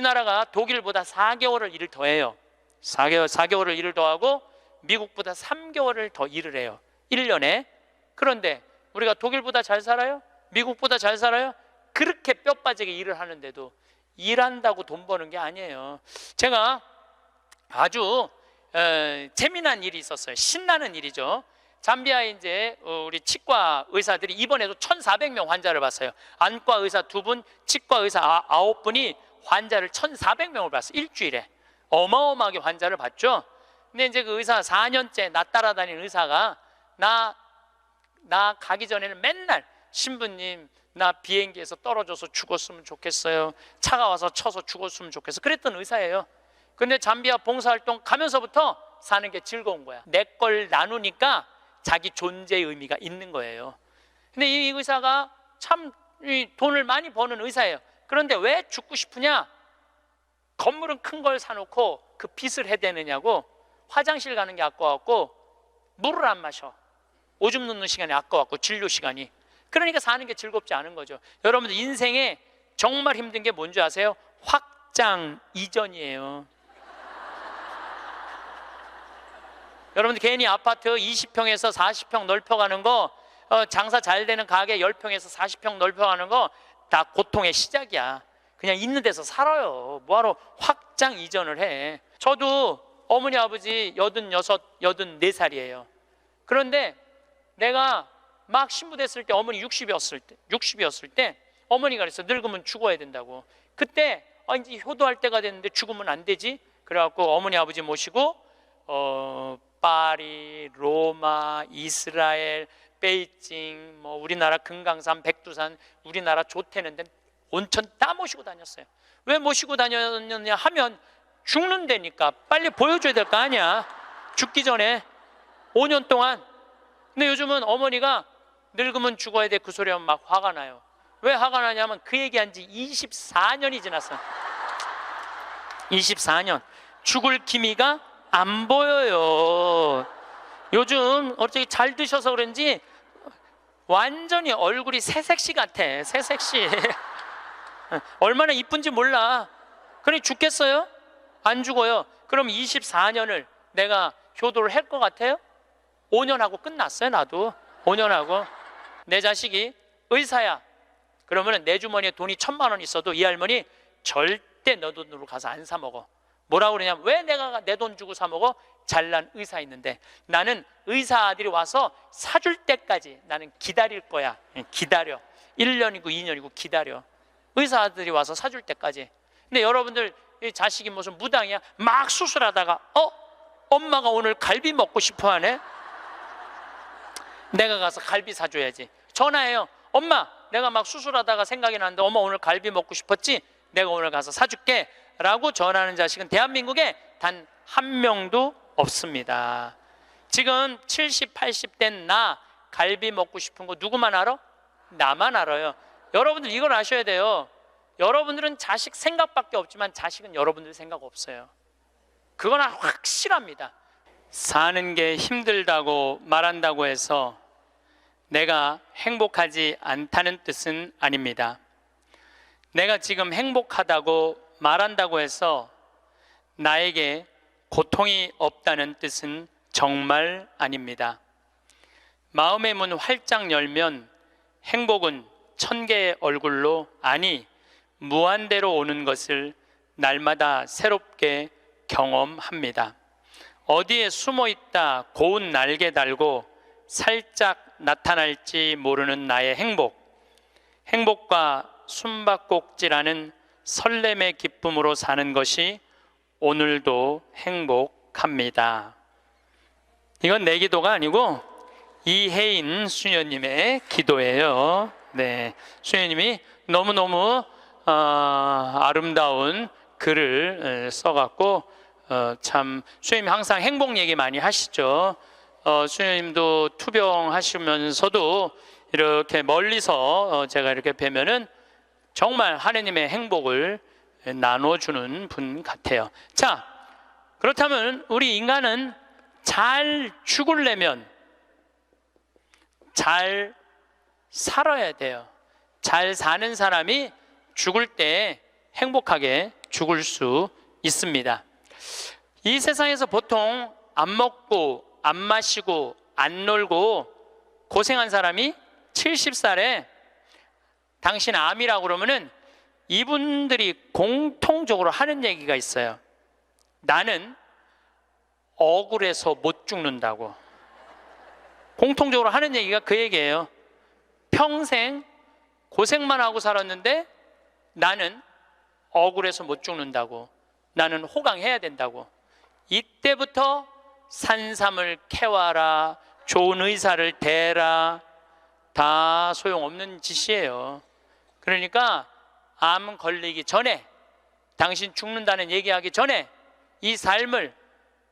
우리나라가 독일보다 4개월을 일을 더 해요. 4개월을 일을 더 하고 미국보다 3개월을 더 일을 해요. 1년에. 그런데 우리가 독일보다 잘 살아요? 미국보다 잘 살아요? 그렇게 뼈 빠지게 일을 하는데도 일한다고 돈 버는 게 아니에요. 제가 아주 재미난 일이 있었어요. 신나는 일이죠. 잠비아에 이제 우리 치과 의사들이 이번에도 1,400명 환자를 봤어요. 안과 의사 2분, 치과 의사 9분이 환자를 1,400명을 봤어요. 일주일에. 어마어마하게 환자를 봤죠. 근데 이제 그 의사 4년째 나 따라다니는 의사가 나 가기 전에는 맨날 신부님 나 비행기에서 떨어져서 죽었으면 좋겠어요. 차가 와서 쳐서 죽었으면 좋겠어. 그랬던 의사예요. 근데 잠비아 봉사활동 가면서부터 사는 게 즐거운 거야. 내 걸 나누니까 자기 존재의 의미가 있는 거예요. 근데 이 의사가 참 돈을 많이 버는 의사예요. 그런데 왜 죽고 싶으냐? 건물은 큰 걸 사놓고 그 빚을 해대느냐고. 화장실 가는 게 아까웠고 물을 안 마셔. 오줌 누는 시간이 아까웠고 진료 시간이. 그러니까 사는 게 즐겁지 않은 거죠. 여러분들 인생에 정말 힘든 게 뭔지 아세요? 확장 이전이에요. 여러분들 괜히 아파트 20평에서 40평 넓혀가는 거, 장사 잘 되는 가게 10평에서 40평 넓혀가는 거 다 고통의 시작이야. 그냥 있는 데서 살아요. 뭐하러 확장 이전을 해. 저도 어머니 아버지 86, 84살이에요 그런데 내가 막 신부됐을 때 어머니 60이었을 때 어머니가 그랬어. 늙으면 죽어야 된다고. 그때 이제 효도할 때가 됐는데 죽으면 안 되지. 그래갖고 어머니 아버지 모시고 파리, 로마, 이스라엘, 베이징, 뭐 우리나라 금강산, 백두산, 우리나라 좋다는 데 온천 다 모시고 다녔어요. 왜 모시고 다녔느냐 하면 죽는다니까. 빨리 보여줘야 될 거 아니야. 죽기 전에 5년 동안. 근데 요즘은 어머니가 늙으면 죽어야 돼 그 소리 하면 막 화가 나요. 왜 화가 나냐면 그 얘기한 지 24년이 지났어. 24년. 죽을 기미가 안 보여요. 요즘 어떻게 잘 드셔서 그런지 완전히 얼굴이 새색시 같아. 새색시. 얼마나 이쁜지 몰라. 그러니 죽겠어요? 안 죽어요. 그럼 24년을 내가 효도를 할 것 같아요? 5년 하고 끝났어요. 나도 5년 하고. 내 자식이 의사야. 그러면 내 주머니에 돈이 1,000만 원 있어도 이 할머니 절대 너 돈으로 가서 안 사 먹어. 뭐라고 그러냐면 왜 내가 내 돈 주고 사 먹어? 잘난 의사 있는데. 나는 의사들이 와서 사줄 때까지 나는 기다릴 거야. 기다려. 1년이고 2년이고 기다려. 의사들이 와서 사줄 때까지. 근데 여러분들 자식이 무슨 무당이야? 막 수술하다가 엄마가 오늘 갈비 먹고 싶어 하네. 내가 가서 갈비 사줘야지. 전화해요. 엄마, 내가 막 수술하다가 생각이 나는데 엄마 오늘 갈비 먹고 싶었지? 내가 오늘 가서 사줄게 라고 전화하는 자식은 대한민국에 단 한 명도 없습니다. 지금 70, 80 된 나 갈비 먹고 싶은 거 누구만 알아? 나만 알아요. 여러분들 이걸 아셔야 돼요. 여러분들은 자식 생각밖에 없지만 자식은 여러분들 생각 없어요. 그건 확실합니다. 사는 게 힘들다고 말한다고 해서 내가 행복하지 않다는 뜻은 아닙니다. 내가 지금 행복하다고 말한다고 해서 나에게 고통이 없다는 뜻은 정말 아닙니다. 마음의 문 활짝 열면 행복은 1000개의 얼굴로, 아니 무한대로 오는 것을 날마다 새롭게 경험합니다. 어디에 숨어있다 고운 날개 달고 살짝 나타날지 모르는 나의 행복, 행복과 숨바꼭질하는 설렘의 기쁨으로 사는 것이 오늘도 행복합니다. 이건 내 기도가 아니고 이혜인 수녀님의 기도예요. 네, 수녀님이 너무너무 아름다운 글을 써갖고 참 수녀님이 항상 행복 얘기 많이 하시죠. 수녀님도 투병하시면서도 이렇게 멀리서 제가 이렇게 뵈면은 정말 하느님의 행복을 나눠주는 분 같아요. 자, 그렇다면 우리 인간은 잘 죽으려면 잘 살아야 돼요. 잘 사는 사람이 죽을 때 행복하게 죽을 수 있습니다. 이 세상에서 보통 안 먹고 안 마시고 안 놀고 고생한 사람이 70살에 당신 암이라고 그러면은 이분들이 공통적으로 하는 얘기가 있어요. 나는 억울해서 못 죽는다고. 공통적으로 하는 얘기가 그 얘기예요. 평생 고생만 하고 살았는데 나는 억울해서 못 죽는다고. 나는 호강해야 된다고. 이때부터 산삼을 캐와라, 좋은 의사를 대라, 다 소용없는 짓이에요. 그러니까 암 걸리기 전에, 당신 죽는다는 얘기하기 전에 이 삶을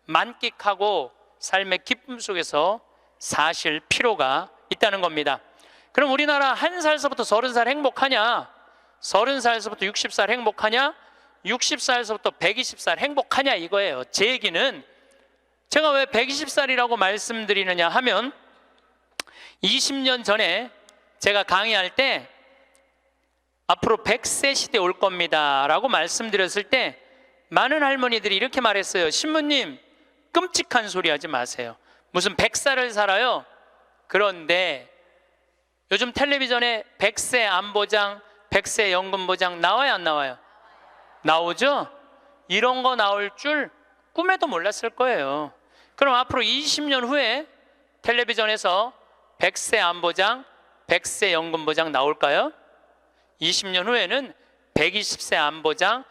만끽하고 삶의 기쁨 속에서 사실 필요가 있다는 겁니다. 그럼 우리나라 1살서부터 30살 행복하냐? 30살서부터 60살 행복하냐? 60살서부터 120살 행복하냐 이거예요. 제 얘기는 제가 왜 120살이라고 말씀드리느냐 하면 20년 전에 제가 강의할 때 앞으로 100세 시대 올 겁니다 라고 말씀드렸을 때 많은 할머니들이 이렇게 말했어요. 신부님, 끔찍한 소리 하지 마세요. 무슨 100살을 살아요? 그런데 요즘 텔레비전에 100세 안보장, 100세 연금보장 나와요, 안 나와요? 나오죠? 이런 거 나올 줄 꿈에도 몰랐을 거예요. 그럼 앞으로 20년 후에 텔레비전에서 100세 안보장, 100세 연금보장 나올까요? 20년 후에는 120세 안보장,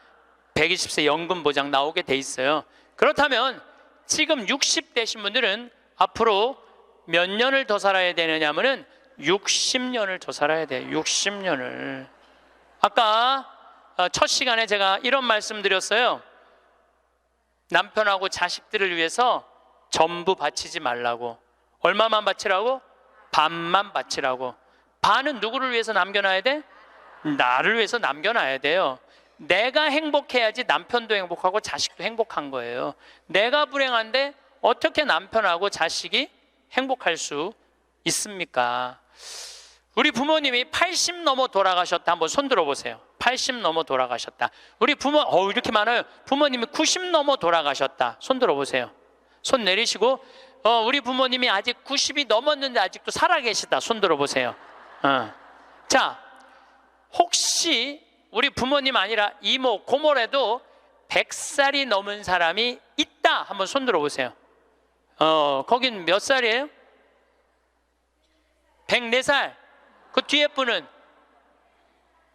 120세 연금보장 나오게 돼 있어요. 그렇다면 지금 60대신 분들은 앞으로 몇 년을 더 살아야 되느냐면은 60년을 더 살아야 돼요. 60년을. 아까 첫 시간에 제가 이런 말씀 드렸어요. 남편하고 자식들을 위해서 전부 바치지 말라고. 얼마만 바치라고? 반만 바치라고. 반은 누구를 위해서 남겨놔야 돼? 나를 위해서 남겨놔야 돼요. 내가 행복해야지 남편도 행복하고 자식도 행복한 거예요. 내가 불행한데 어떻게 남편하고 자식이 행복할 수 있습니까? 우리 부모님이 80 넘어 돌아가셨다. 한번 손 들어보세요. 80 넘어 돌아가셨다. 우리 부모, 이렇게 많아요. 부모님이 90 넘어 돌아가셨다. 손 들어보세요. 손 내리시고, 우리 부모님이 아직 90이 넘었는데 아직도 살아계시다. 손 들어보세요. 자, 혹시 우리 부모님 아니라 이모, 고모라도 100살이 넘은 사람이 있다. 한번 손 들어보세요. 거긴 몇 살이에요? 104살. 그 뒤에 분은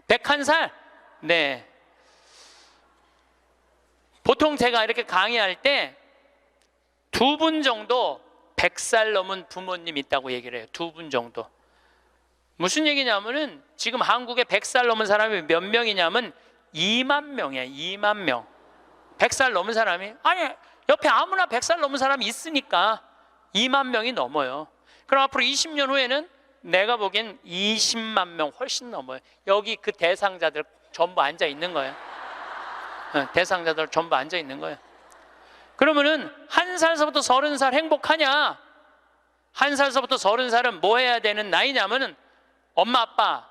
101살? 네. 보통 제가 이렇게 강의할 때 2분 정도 100살 넘은 부모님 있다고 얘기를 해요. 2분 정도. 무슨 얘기냐면은 지금 한국에 100살 넘은 사람이 몇 명이냐면 2만 명이에요. 2만 명. 100살 넘은 사람이, 아니 옆에 아무나 100살 넘은 사람이 있으니까 2만 명이 넘어요. 그럼 앞으로 20년 후에는 내가 보기엔 20만 명 훨씬 넘어요. 여기 그 대상자들 전부 앉아 있는 거예요. 대상자들 전부 앉아 있는 거예요. 그러면은 1살서부터 30살 행복하냐? 1살서부터 30살은 뭐 해야 되는 나이냐면은 엄마 아빠,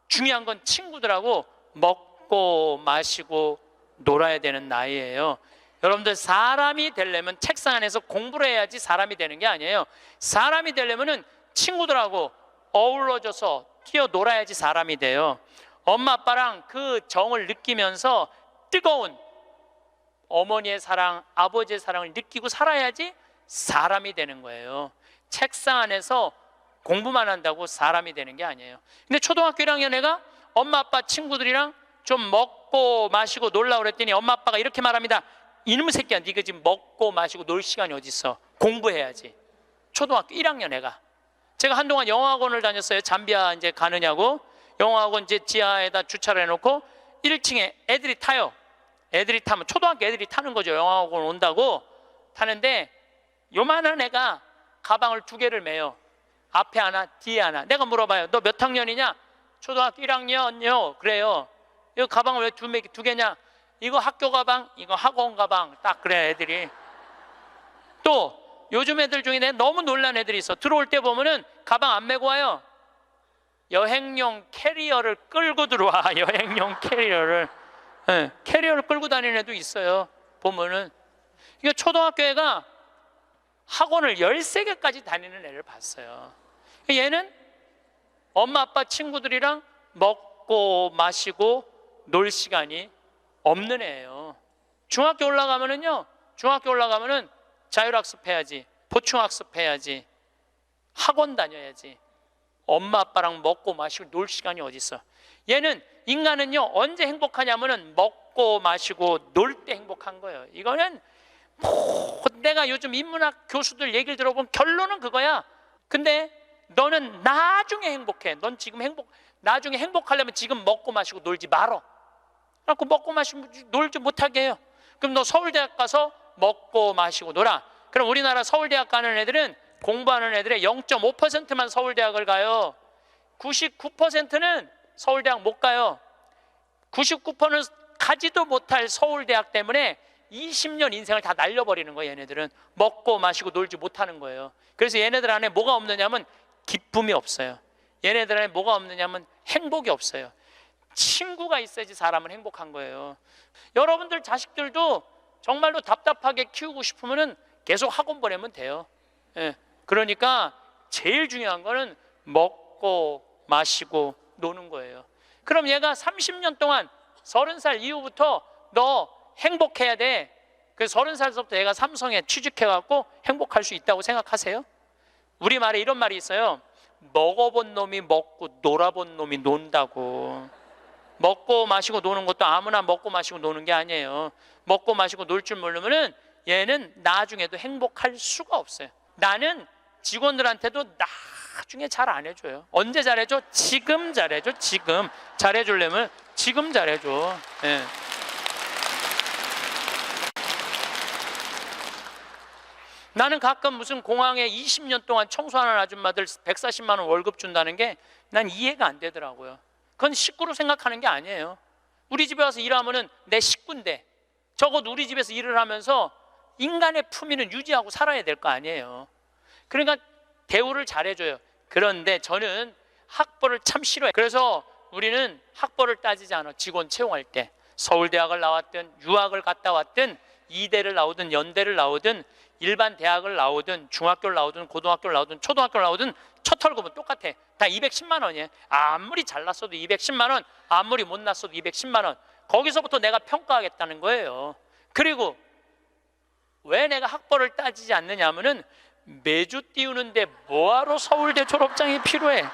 중요한 건 친구들하고 먹고 마시고 놀아야 되는 나이예요. 여러분들, 사람이 되려면 책상 안에서 공부를 해야지 사람이 되는 게 아니에요. 사람이 되려면은 친구들하고 어우러져서 뛰어놀아야지 사람이 돼요. 엄마 아빠랑 그 정을 느끼면서 뜨거운 어머니의 사랑, 아버지의 사랑을 느끼고 살아야지 사람이 되는 거예요. 책상 안에서 공부만 한다고 사람이 되는 게 아니에요. 근데 초등학교 1학년 애가 엄마 아빠 친구들이랑 좀 먹고 마시고 놀라고 그랬더니 엄마 아빠가 이렇게 말합니다. 이놈의 새끼야, 네가 지금 먹고 마시고 놀 시간이 어디 있어? 공부해야지. 초등학교 1학년 애가. 제가 한동안 영어학원을 다녔어요. 잠비아 이제 가느냐고. 영어학원 이제 지하에다 주차를 해놓고 1층에 애들이 타요. 애들이 타면 초등학교 애들이 타는 거죠. 영어학원 온다고 타는데 요만한 애가 가방을 2개를 메요. 앞에 하나, 뒤에 하나. 내가 물어봐요. 너 몇 학년이냐? 초등학교 1학년요. 그래요. 이 가방을 왜 2개냐? 이거 학교 가방, 이거 학원 가방. 딱 그래 애들이. 또 요즘 애들 중에 내가 너무 놀란 애들이 있어. 들어올 때 보면은 가방 안 메고 와요. 여행용 캐리어를 끌고 들어와. 여행용 캐리어를. 예, 캐리어를 끌고 다니는 애도 있어요. 보면은 이게 초등학교 애가 학원을 13개까지 다니는 애를 봤어요. 얘는 엄마 아빠 친구들이랑 먹고 마시고 놀 시간이 없는 애예요. 중학교 올라가면은 자율학습 해야지, 보충학습 해야지, 학원 다녀야지. 엄마 아빠랑 먹고 마시고 놀 시간이 어디 있어. 얘는 인간은요 언제 행복하냐면은 먹고 마시고 놀 때 행복한 거예요. 이거는 내가 요즘 인문학 교수들 얘기를 들어보면 결론은 그거야. 근데 너는 나중에 행복해. 넌 지금 나중에 행복하려면 지금 먹고 마시고 놀지 말어. 그래갖고 먹고 마시고 놀지 못하게 해요. 그럼 너 서울대학 가서 먹고 마시고 놀아. 그럼 우리나라 서울대학 가는 애들은 공부하는 애들의 0.5%만 서울대학을 가요. 99%는 서울대학 못 가요. 99%는 가지도 못할 서울대학 때문에 20년 인생을 다 날려버리는 거예요. 얘네들은 먹고 마시고 놀지 못하는 거예요. 그래서 얘네들 안에 뭐가 없느냐면 기쁨이 없어요. 얘네들 안에 뭐가 없느냐면 행복이 없어요. 친구가 있어야지 사람은 행복한 거예요. 여러분들 자식들도 정말로 답답하게 키우고 싶으면 계속 학원 보내면 돼요. 예. 그러니까 제일 중요한 거는 먹고 마시고 노는 거예요. 그럼 얘가 30년 동안 30살 이후부터 너 행복해야 돼. 그 30살부터 얘가 삼성에 취직해갖고 행복할 수 있다고 생각하세요? 우리말에 이런 말이 있어요. 먹어본 놈이 먹고 놀아본 놈이 논다고. 먹고 마시고 노는 것도 아무나 먹고 마시고 노는 게 아니에요. 먹고 마시고 놀 줄 모르면은 얘는 나중에도 행복할 수가 없어요. 나는 직원들한테도 나중에 잘 안 해줘요. 언제 잘해줘? 지금 잘해줘. 지금 잘해주려면 지금 잘해줘. 예. 나는 가끔 무슨 공항에 20년 동안 청소하는 아줌마들 140만 원 월급 준다는 게 난 이해가 안 되더라고요. 그건 식구로 생각하는 게 아니에요. 우리 집에 와서 일하면은 내 식구인데 적어도 우리 집에서 일을 하면서 인간의 품위는 유지하고 살아야 될 거 아니에요. 그러니까 대우를 잘해줘요. 그런데 저는 학벌을 참 싫어해요. 그래서 우리는 학벌을 따지지 않아. 직원 채용할 때 서울대학을 나왔든 유학을 갔다 왔든 이대를 나오든 연대를 나오든 일반 대학을 나오든 중학교를 나오든 고등학교를 나오든 초등학교를 나오든 첫 월급은 똑같아. 다 210만 원이에요. 아무리 잘났어도 210만 원, 아무리 못났어도 210만 원. 거기서부터 내가 평가하겠다는 거예요. 그리고 왜 내가 학벌을 따지지 않느냐면은 매주 띄우는데 뭐하러 서울대 졸업장이 필요해?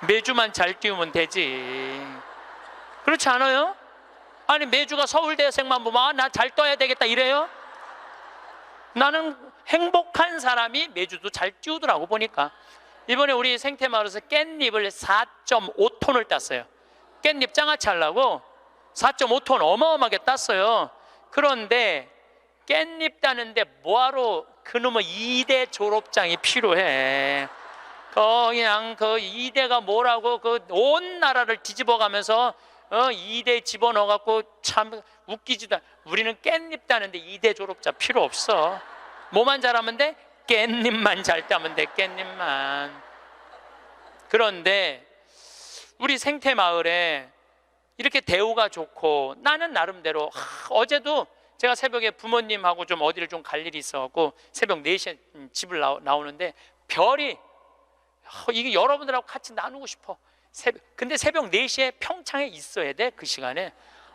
매주만 잘 띄우면 되지. 그렇지 않아요? 아니 매주가 서울대생만 보면 나 잘 떠야 되겠다 이래요? 나는 행복한 사람이 매주도 잘 띄우더라고 보니까. 이번에 우리 생태마을에서 깻잎을 4.5톤을 땄어요. 깻잎 장아찌 하려고 4.5톤 어마어마하게 땄어요. 그런데 깻잎 따는데 뭐하러 그놈의 2대 졸업장이 필요해. 그냥 그 2대가 뭐라고 그 온 나라를 뒤집어가면서 2대 집어넣어갖고 참 웃기지도 않아. 우리는 깻잎 따는데 2대 졸업자 필요 없어. 뭐만 잘하면 돼? 깻잎만 잘 따면 돼. 깻잎만. 그런데 우리 생태마을에 이렇게 대우가 좋고 나는 나름대로 어제도 제가 새벽에 부모님하고 좀 어디를 좀 갈 일이 있어갖고 새벽 4시에 집을 나오는데 별이 이게 여러분들하고 같이 나누고 싶어. 근데 새벽 4시에 평창에 있어야 돼. 그 시간에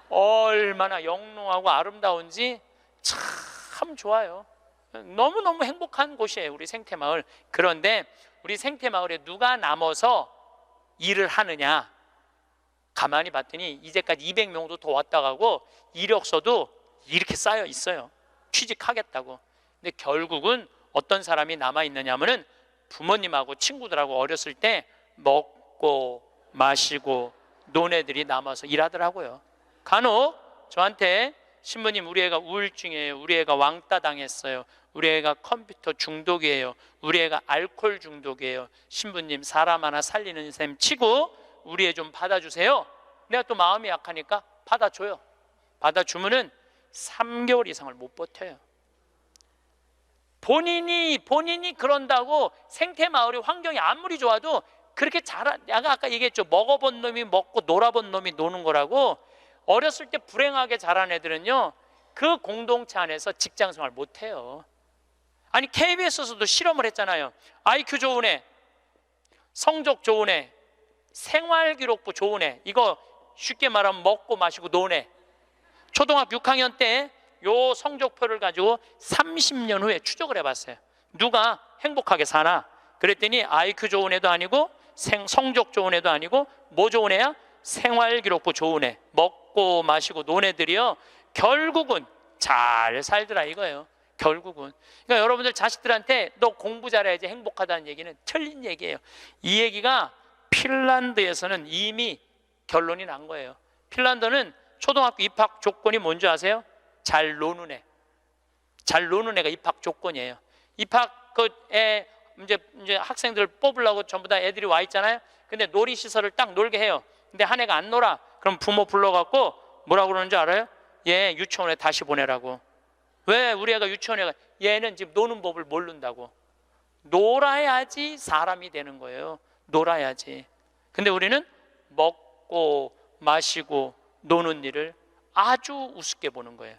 얼마나 영롱하고 아름다운지 참 좋아요. 너무너무 행복한 곳이에요 우리 생태마을. 그런데 우리 생태마을에 누가 남아서 일을 하느냐 가만히 봤더니 이제까지 200명도 더 왔다 가고 이력서도 이렇게 쌓여 있어요. 취직하겠다고. 근데 결국은 어떤 사람이 남아있느냐면은 부모님하고 친구들하고 어렸을 때 먹고 마시고 논 애들이 남아서 일하더라고요. 간혹 저한테 신부님 우리 애가 우울증이에요. 우리 애가 왕따 당했어요. 우리 애가 컴퓨터 중독이에요. 우리 애가 알코올 중독이에요. 신부님 사람 하나 살리는 셈 치고 우리 애 좀 받아주세요. 내가 또 마음이 약하니까 받아줘요. 받아주면은 3개월 이상을 못 버텨요. 본인이 그런다고 생태마을의 환경이 아무리 좋아도 그렇게 내가 아까 얘기했죠. 먹어본 놈이 먹고 놀아본 놈이 노는 거라고. 어렸을 때 불행하게 자란 애들은요, 그 공동체 안에서 직장 생활 못 해요. 아니, KBS에서도 실험을 했잖아요. IQ 좋은 애, 성적 좋은 애, 생활기록부 좋은 애, 이거 쉽게 말하면 먹고 마시고 노는 애. 초등학교 6학년 때 요 성적표를 가지고 30년 후에 추적을 해봤어요. 누가 행복하게 사나? 그랬더니 IQ 좋은 애도 아니고 성적 좋은 애도 아니고 뭐 좋은 애야? 생활기록부 좋은 애, 먹고 마시고 노는 애들이요, 결국은 잘 살더라 이거예요. 결국은. 그러니까 여러분들 자식들한테 너 공부 잘해야지 행복하다는 얘기는 틀린 얘기예요. 이 얘기가 핀란드에서는 이미 결론이 난 거예요. 핀란드는 초등학교 입학 조건이 뭔지 아세요? 잘 노는 애. 잘 노는 애가 입학 조건이에요. 입학에 이제 학생들 뽑으려고 전부 다 애들이 와 있잖아요. 근데 놀이시설을 딱 놀게 해요. 근데 한 애가 안 놀아. 그럼 부모 불러갖고 뭐라고 그러는지 알아요? 얘 유치원에 다시 보내라고. 왜 우리 애가 유치원에 가? 얘는 지금 노는 법을 모른다고. 놀아야지 사람이 되는 거예요. 놀아야지. 근데 우리는 먹고 마시고 노는 일을 아주 우습게 보는 거예요.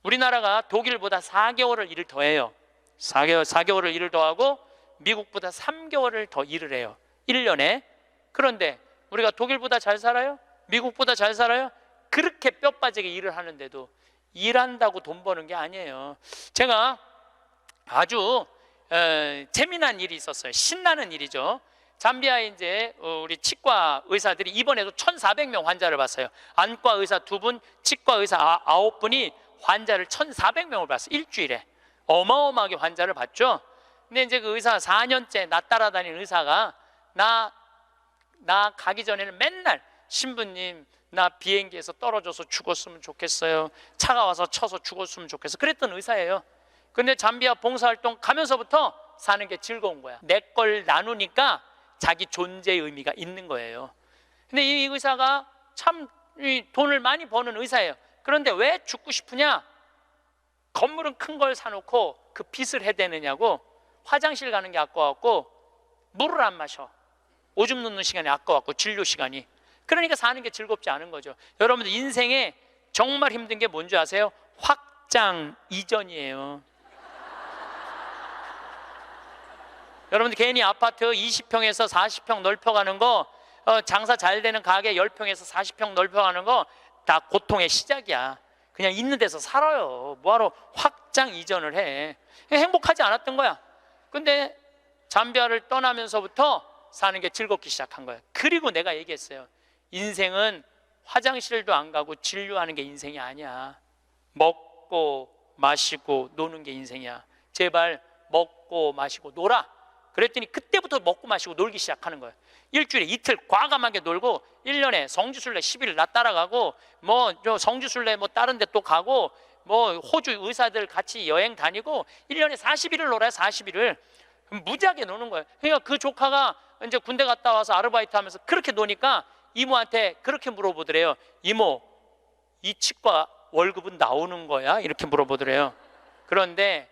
우리나라가 독일보다 4개월을 일을 더 해요. 4개월을 일을 더하고 미국보다 3개월을 더 일을 해요. 1년에. 그런데 우리가 독일보다 잘 살아요? 미국보다 잘 살아요? 그렇게 뼈 빠지게 일을 하는데도 일한다고 돈 버는 게 아니에요. 제가 아주 재미난 일이 있었어요. 신나는 일이죠. 잠비아에 이제 우리 치과 의사들이 이번에도 1,400명 환자를 봤어요. 안과 의사 2분, 치과 의사 9분이 환자를 1,400명을 봤어요. 일주일에. 어마어마하게 환자를 봤죠. 근데 이제 그 의사 4년째 나 따라다니는 의사가 나 가기 전에는 맨날 신부님 나 비행기에서 떨어져서 죽었으면 좋겠어요. 차가 와서 쳐서 죽었으면 좋겠어. 그랬던 의사예요. 근데 잠비아 봉사활동 가면서부터 사는 게 즐거운 거야. 내 걸 나누니까 자기 존재의 의미가 있는 거예요. 근데 이 의사가 참 돈을 많이 버는 의사예요. 그런데 왜 죽고 싶으냐? 건물은 큰 걸 사놓고 그 빚을 해대느냐고. 화장실 가는 게 아까웠고 물을 안 마셔. 오줌 놓는 시간이 아까웠고 진료 시간이. 그러니까 사는 게 즐겁지 않은 거죠. 여러분들 인생에 정말 힘든 게 뭔지 아세요? 확장 이전이에요. 여러분들 괜히 아파트 20평에서 40평 넓혀가는 거, 장사 잘 되는 가게 10평에서 40평 넓혀가는 거 다 고통의 시작이야. 그냥 있는 데서 살아요. 뭐하러 확장 이전을 해. 행복하지 않았던 거야. 근데 잠비아를 떠나면서부터 사는 게 즐겁기 시작한 거야. 그리고 내가 얘기했어요. 인생은 화장실도 안 가고 진료하는 게 인생이 아니야. 먹고 마시고 노는 게 인생이야. 제발 먹고 마시고 놀아. 그랬더니 그때부터 먹고 마시고 놀기 시작하는 거예요. 일주일에 이틀 과감하게 놀고 1년에 성지순례 10일 나 따라가고 뭐 성지순례 뭐 다른 데 또 가고 뭐 호주 의사들 같이 여행 다니고 1년에 40일을 놀아요. 40일을 무지하게 노는 거예요. 그러니까 그 조카가 이제 군대 갔다 와서 아르바이트 하면서 그렇게 노니까 이모한테 그렇게 물어보더래요. 이모, 이 치과 월급은 나오는 거야? 이렇게 물어보더래요. 그런데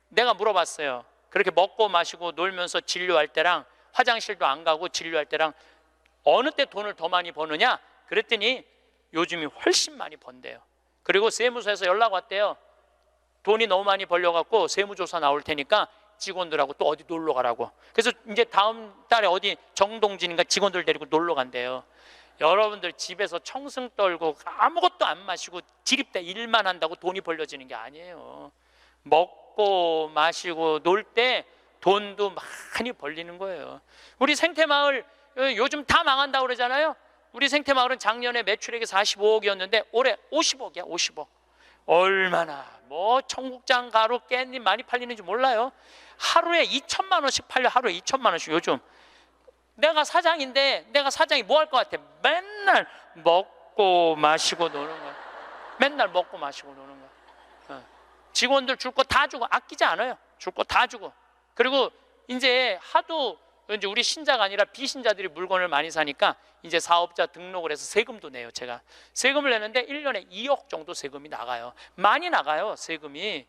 내가 물어봤어요. 그렇게 먹고 마시고 놀면서 진료할 때랑 화장실도 안 가고 진료할 때랑 어느 때 돈을 더 많이 버느냐? 그랬더니 요즘이 훨씬 많이 번대요. 그리고 세무서에서 연락 왔대요. 돈이 너무 많이 벌려갖고 세무조사 나올 테니까 직원들하고 또 어디 놀러 가라고. 그래서 이제 다음 달에 어디 정동진인가 직원들 데리고 놀러 간대요. 여러분들 집에서 청승 떨고 아무것도 안 마시고 지립대 일만 한다고 돈이 벌려지는 게 아니에요. 먹고 마시고 놀 때 돈도 많이 벌리는 거예요. 우리 생태마을 요즘 다 망한다고 그러잖아요. 우리 생태마을은 작년에 매출액이 45억이었는데 올해 50억이야. 50억. 얼마나 뭐 청국장 가루 깻잎 많이 팔리는지 몰라요. 하루에 2천만 원씩 팔려. 하루에 2천만 원씩. 요즘 내가 사장인데 내가 사장이 뭐 할 것 같아? 맨날 먹고 마시고 노는 거야. 맨날 먹고 마시고 노는 거야. 직원들 줄 거 다 주고 아끼지 않아요. 줄 거 다 주고. 그리고 이제 하도 이제 우리 신자가 아니라 비신자들이 물건을 많이 사니까 이제 사업자 등록을 해서 세금도 내요. 제가 세금을 내는데 1년에 2억 정도 세금이 나가요. 많이 나가요. 세금이.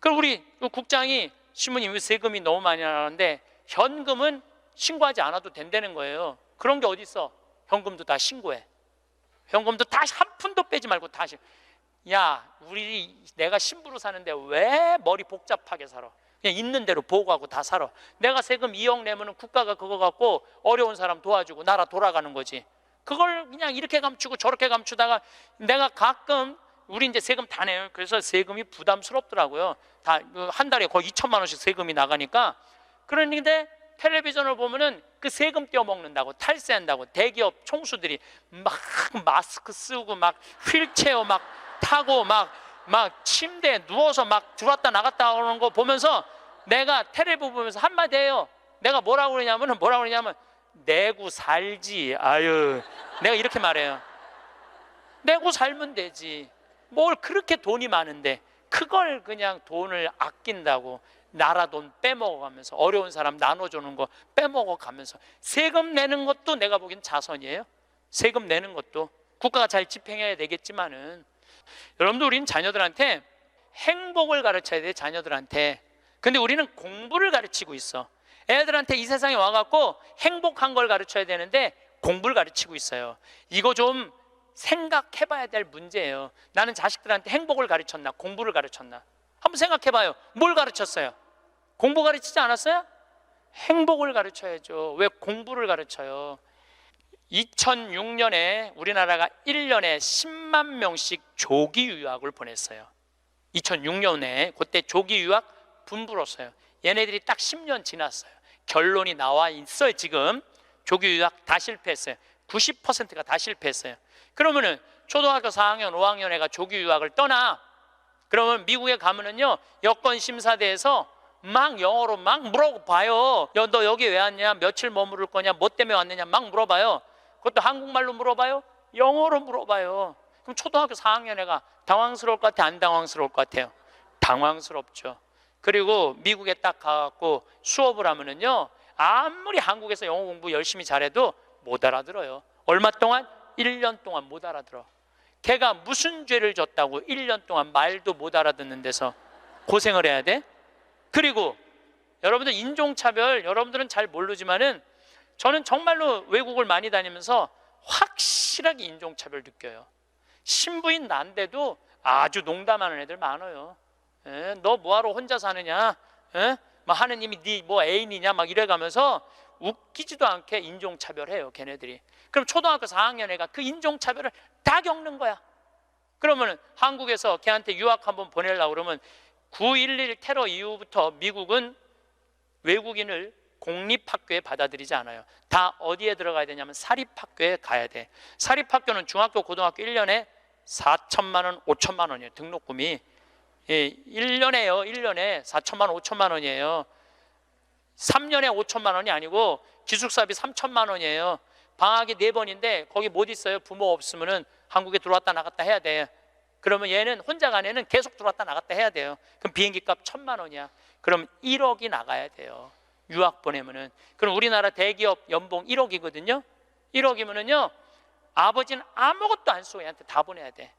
그럼 우리 국장이 신부님 세금이 너무 많이 나가는데 현금은 신고하지 않아도 된다는 거예요. 그런 게 어디 있어? 현금도 다 신고해. 현금도 다시 한 푼도 빼지 말고 다시. 야, 내가 신부로 사는데 왜 머리 복잡하게 살아? 그냥 있는 대로 보고하고 다 살아. 내가 세금 2억 내면은 국가가 그거 갖고 어려운 사람 도와주고 나라 돌아가는 거지. 그걸 그냥 이렇게 감추고 저렇게 감추다가 내가 가끔 우리 이제 세금 다 내요. 그래서 세금이 부담스럽더라고요. 다 한 달에 거의 2천만 원씩 세금이 나가니까. 그런데 텔레비전을 보면은 그 세금 떼어먹는다고, 탈세한다고 대기업 총수들이 막 마스크 쓰고 막 휠체어 막 타고 막 침대에 누워서 막 들어왔다 나갔다 하는 거 보면서 내가 텔레비 보면서 한마디 해요. 내가 뭐라고 그러냐면 내고 살지. 아유, 내가 이렇게 말해요. 내고 살면 되지. 뭘 그렇게 돈이 많은데 그걸 그냥 돈을 아낀다고 나라 돈 빼먹어가면서 어려운 사람 나눠주는 거 빼먹어가면서 세금 내는 것도 내가 보기엔 자선이에요. 세금 내는 것도 국가가 잘 집행해야 되겠지만은 여러분들 우리는 자녀들한테 행복을 가르쳐야 돼. 자녀들한테. 근데 우리는 공부를 가르치고 있어. 애들한테 이 세상에 와갖고 행복한 걸 가르쳐야 되는데 공부를 가르치고 있어요. 이거 좀 생각해봐야 될 문제예요. 나는 자식들한테 행복을 가르쳤나 공부를 가르쳤나 한번 생각해봐요. 뭘 가르쳤어요? 공부 가르치지 않았어요? 행복을 가르쳐야죠. 왜 공부를 가르쳐요? 2006년에 우리나라가 1년에 10만 명씩 조기 유학을 보냈어요. 2006년에 그때 조기 유학 분부로서요. 얘네들이 딱 10년 지났어요. 결론이 나와 있어요. 지금 조기 유학 다 실패했어요. 90%가 다 실패했어요. 그러면은 초등학교 4학년, 5학년 애가 조기 유학을 떠나. 그러면 미국에 가면은요, 여권 심사대에서 막 영어로 막 물어봐요. 너 여기 왜 왔냐? 며칠 머무를 거냐? 뭐 때문에 왔느냐? 막 물어봐요. 그것도 한국말로 물어봐요? 영어로 물어봐요. 그럼 초등학교 4학년 애가 당황스러울 것 같아? 안 당황스러울 것 같아요? 당황스럽죠. 그리고 미국에 딱 가갖고 수업을 하면은요, 아무리 한국에서 영어 공부 열심히 잘해도 못 알아들어요. 얼마 동안? 1년 동안 못 알아들어. 걔가 무슨 죄를 졌다고 1년 동안 말도 못 알아듣는 데서 고생을 해야 돼? 그리고 여러분들 인종차별, 여러분들은 잘 모르지만은 저는 정말로 외국을 많이 다니면서 확실하게 인종차별 느껴요. 신부인 난데도 아주 농담하는 애들 많아요. 너 뭐하러 혼자 사느냐? 막 하느님이 네 뭐 애인이냐? 막 이래가면서 웃기지도 않게 인종차별해요, 걔네들이. 그럼 초등학교 4학년 애가 그 인종차별을 다 겪는 거야. 그러면 한국에서 걔한테 유학 한번 보내려고 그러면 9.11 테러 이후부터 미국은 외국인을 공립학교에 받아들이지 않아요. 다 어디에 들어가야 되냐면 사립학교에 가야 돼. 사립학교는 중학교, 고등학교 1년에 4천만 원, 5천만 원이에요. 등록금이. 1년에요. 1년에 4천만 원, 5천만 원이에요. 3년에 5천만 원이 아니고 기숙사비 3천만 원이에요. 방학이 4번인데 거기 못 있어요. 부모 없으면은 한국에 들어왔다 나갔다 해야 돼. 그러면 얘는 혼자 간 애는 계속 들어왔다 나갔다 해야 돼요. 그럼 비행기 값 1,000만 원이야. 그럼 1억이 나가야 돼요. 유학 보내면은. 그럼 우리나라 대기업 연봉 1억이거든요. 1억이면은요, 아버지는 아무것도 안 쓰고 얘한테 다 보내야 돼.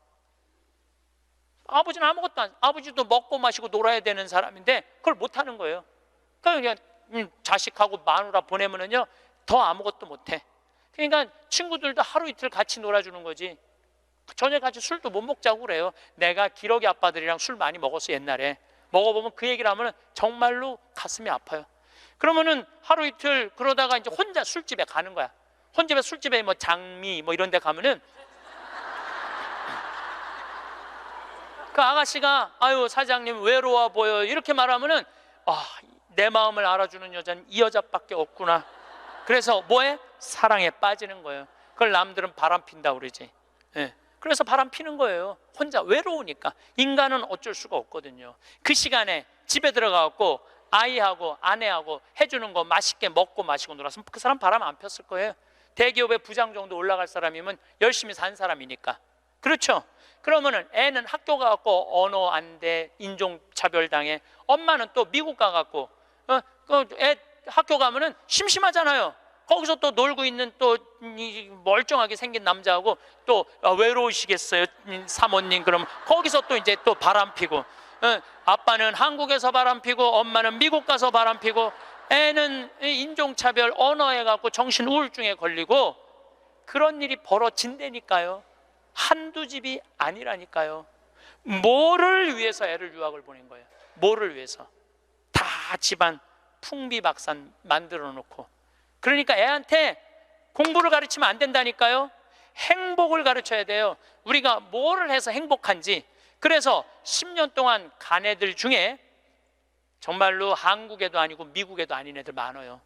아버지는 아무것도 안, 아버지도 먹고 마시고 놀아야 되는 사람인데 그걸 못 하는 거예요. 그러니까 그냥 자식하고 마누라 보내면은요, 더 아무것도 못 해. 그러니까 친구들도 하루 이틀 같이 놀아주는 거지. 저녁 같이 술도 못 먹자고 그래요. 내가 기러기 아빠들이랑 술 많이 먹었어. 옛날에 먹어보면 그 얘기를 하면 정말로 가슴이 아파요. 그러면은 하루 이틀 그러다가 이제 혼자 술집에 가는 거야. 혼자 술집에 뭐 장미 뭐 이런 데 가면은 그 아가씨가 아유 사장님 외로워 보여 이렇게 말하면은 내 마음을 알아주는 여자는 이 여자밖에 없구나. 그래서 뭐해? 사랑에 빠지는 거예요. 그걸 남들은 바람 핀다 그러지. 그래서 바람 피는 거예요. 혼자 외로우니까. 인간은 어쩔 수가 없거든요. 그 시간에 집에 들어가갖고 아이하고 아내하고 해주는 거 맛있게 먹고 마시고 놀았으면 그 사람 바람 안 폈을 거예요. 대기업의 부장 정도 올라갈 사람이면 열심히 산 사람이니까. 그렇죠? 그러면은 애는 학교 가갖고 언어 안 돼, 인종차별 당해. 엄마는 또 미국 가갖고 애 학교 가면은 심심하잖아요. 거기서 또 놀고 있는 또 멀쩡하게 생긴 남자하고 또 외로우시겠어요 사모님. 그럼 거기서 또 이제 또 바람 피고, 아빠는 한국에서 바람 피고 엄마는 미국 가서 바람 피고, 애는 인종차별 언어에 갖고 정신 우울증에 걸리고 그런 일이 벌어진다니까요. 한두 집이 아니라니까요. 뭐를 위해서 애를 유학을 보낸 거예요? 뭐를 위해서? 다 집안 풍비박산 만들어 놓고. 그러니까 애한테 공부를 가르치면 안 된다니까요. 행복을 가르쳐야 돼요. 우리가 뭐를 해서 행복한지. 그래서 10년 동안 간 애들 중에 정말로 한국에도 아니고 미국에도 아닌 애들 많아요.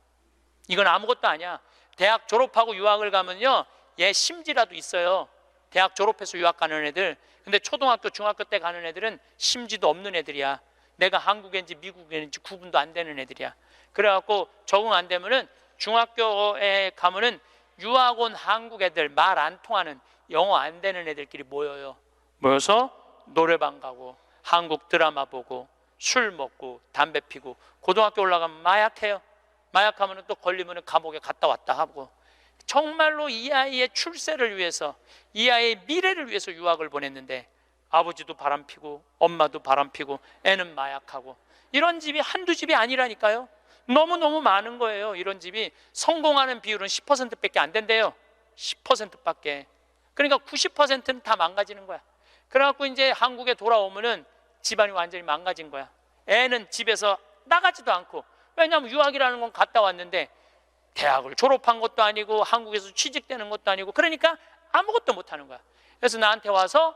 이건 아무것도 아니야. 대학 졸업하고 유학을 가면요, 얘 심지라도 있어요. 대학 졸업해서 유학 가는 애들. 근데 초등학교 중학교 때 가는 애들은 심지도 없는 애들이야. 내가 한국인지 미국인지 구분도 안 되는 애들이야. 그래갖고 적응 안 되면은 중학교에 가면은 유학 온 한국 애들, 말 안 통하는, 영어 안 되는 애들끼리 모여요. 모여서 노래방 가고 한국 드라마 보고 술 먹고 담배 피고, 고등학교 올라가면 마약해요. 마약하면 또 걸리면 감옥에 갔다 왔다 하고. 정말로 이 아이의 출세를 위해서, 이 아이의 미래를 위해서 유학을 보냈는데 아버지도 바람피고 엄마도 바람피고 애는 마약하고. 이런 집이 한두 집이 아니라니까요. 너무너무 많은 거예요. 이런 집이. 성공하는 비율은 10%밖에 안 된대요. 10%밖에. 그러니까 90%는 다 망가지는 거야. 그래갖고 이제 한국에 돌아오면은 집안이 완전히 망가진 거야. 애는 집에서 나가지도 않고. 왜냐하면 유학이라는 건 갔다 왔는데 대학을 졸업한 것도 아니고 한국에서 취직되는 것도 아니고, 그러니까 아무것도 못하는 거야. 그래서 나한테 와서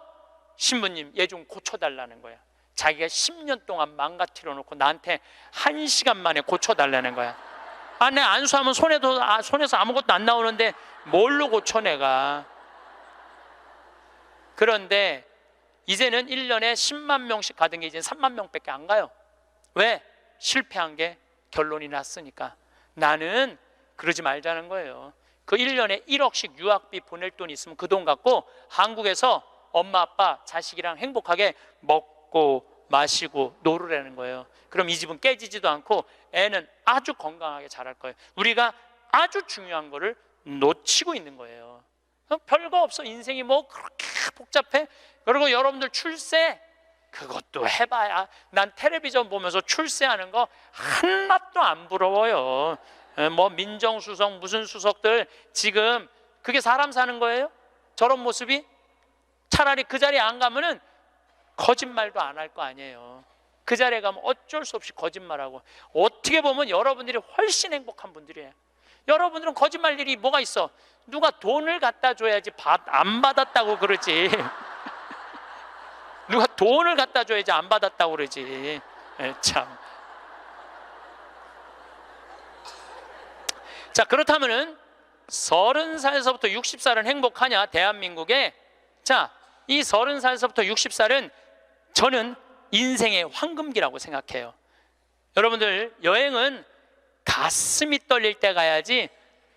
신부님, 얘 좀 고쳐달라는 거야. 자기가 10년 동안 망가뜨려 놓고 나한테 1시간 만에 고쳐달라는 거야. 아, 내 안수하면 손에서 아무것도 안 나오는데 뭘로 고쳐 내가. 그런데 이제는 1년에 10만 명씩 가던 게 이제 3만 명밖에 안 가요. 왜? 실패한 게 결론이 났으니까. 나는 그러지 말자는 거예요. 그 1년에 1억씩 유학비 보낼 돈이 있으면 그 돈 갖고 한국에서 엄마 아빠 자식이랑 행복하게 먹고 마시고 놀으라는 거예요. 그럼 이 집은 깨지지도 않고 애는 아주 건강하게 자랄 거예요. 우리가 아주 중요한 거를 놓치고 있는 거예요. 별거 없어. 인생이 뭐 그렇게 복잡해? 그리고 여러분들 출세, 그것도 해봐야. 난 텔레비전 보면서 출세하는 거 하나도 안 부러워요. 뭐 민정수석 무슨 수석들, 지금 그게 사람 사는 거예요? 저런 모습이? 차라리 그 자리에 안 가면은 거짓말도 안 할 거 아니에요. 그 자리에 가면 어쩔 수 없이 거짓말하고. 어떻게 보면 여러분들이 훨씬 행복한 분들이에요. 여러분들은 거짓말 일이 뭐가 있어? 누가 돈을 갖다 줘야지 안 받았다고 그러지. 누가 돈을 갖다 줘야지 안 받았다고 그러지. 참. 자, 그렇다면은 30살에서부터 60살은 행복하냐? 대한민국에. 자, 이 30살에서부터 60살은 저는 인생의 황금기라고 생각해요. 여러분들, 여행은 가슴이 떨릴 때 가야지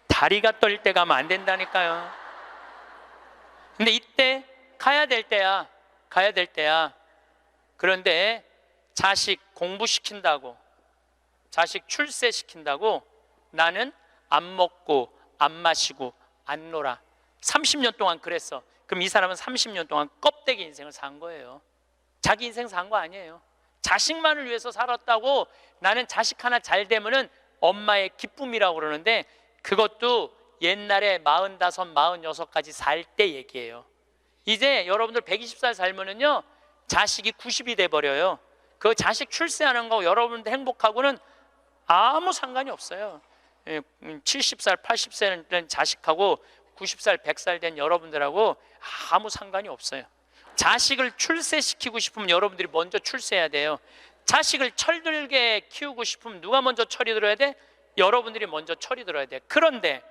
다리가 떨릴 때 가면 안 된다니까요. 근데 이때 가야 될 때야. 가야 될 때야. 그런데 자식 공부시킨다고, 자식 출세시킨다고 나는 안 먹고 안 마시고 안 놀아. 30년 동안 그랬어. 그럼 이 사람은 30년 동안 껍데기 인생을 산 거예요. 자기 인생 산 거 아니에요. 자식만을 위해서 살았다고. 나는 자식 하나 잘 되면은 엄마의 기쁨이라고 그러는데, 그것도 옛날에 45, 46까지 살 때 얘기예요. 이제 여러분들 120살 살면은요, 자식이 90이 돼버려요. 그 자식 출세하는 거 여러분들 행복하고는 아무 상관이 없어요. 70살, 80살 된 자식하고 90살, 100살 된 여러분들하고 아무 상관이 없어요. 자식을 출세시키고 싶으면 여러분들이 먼저 출세해야 돼요. 자식을 철들게 키우고 싶으면 누가 먼저 철이 들어야 돼? 여러분들이 먼저 철이 들어야 돼. 그런데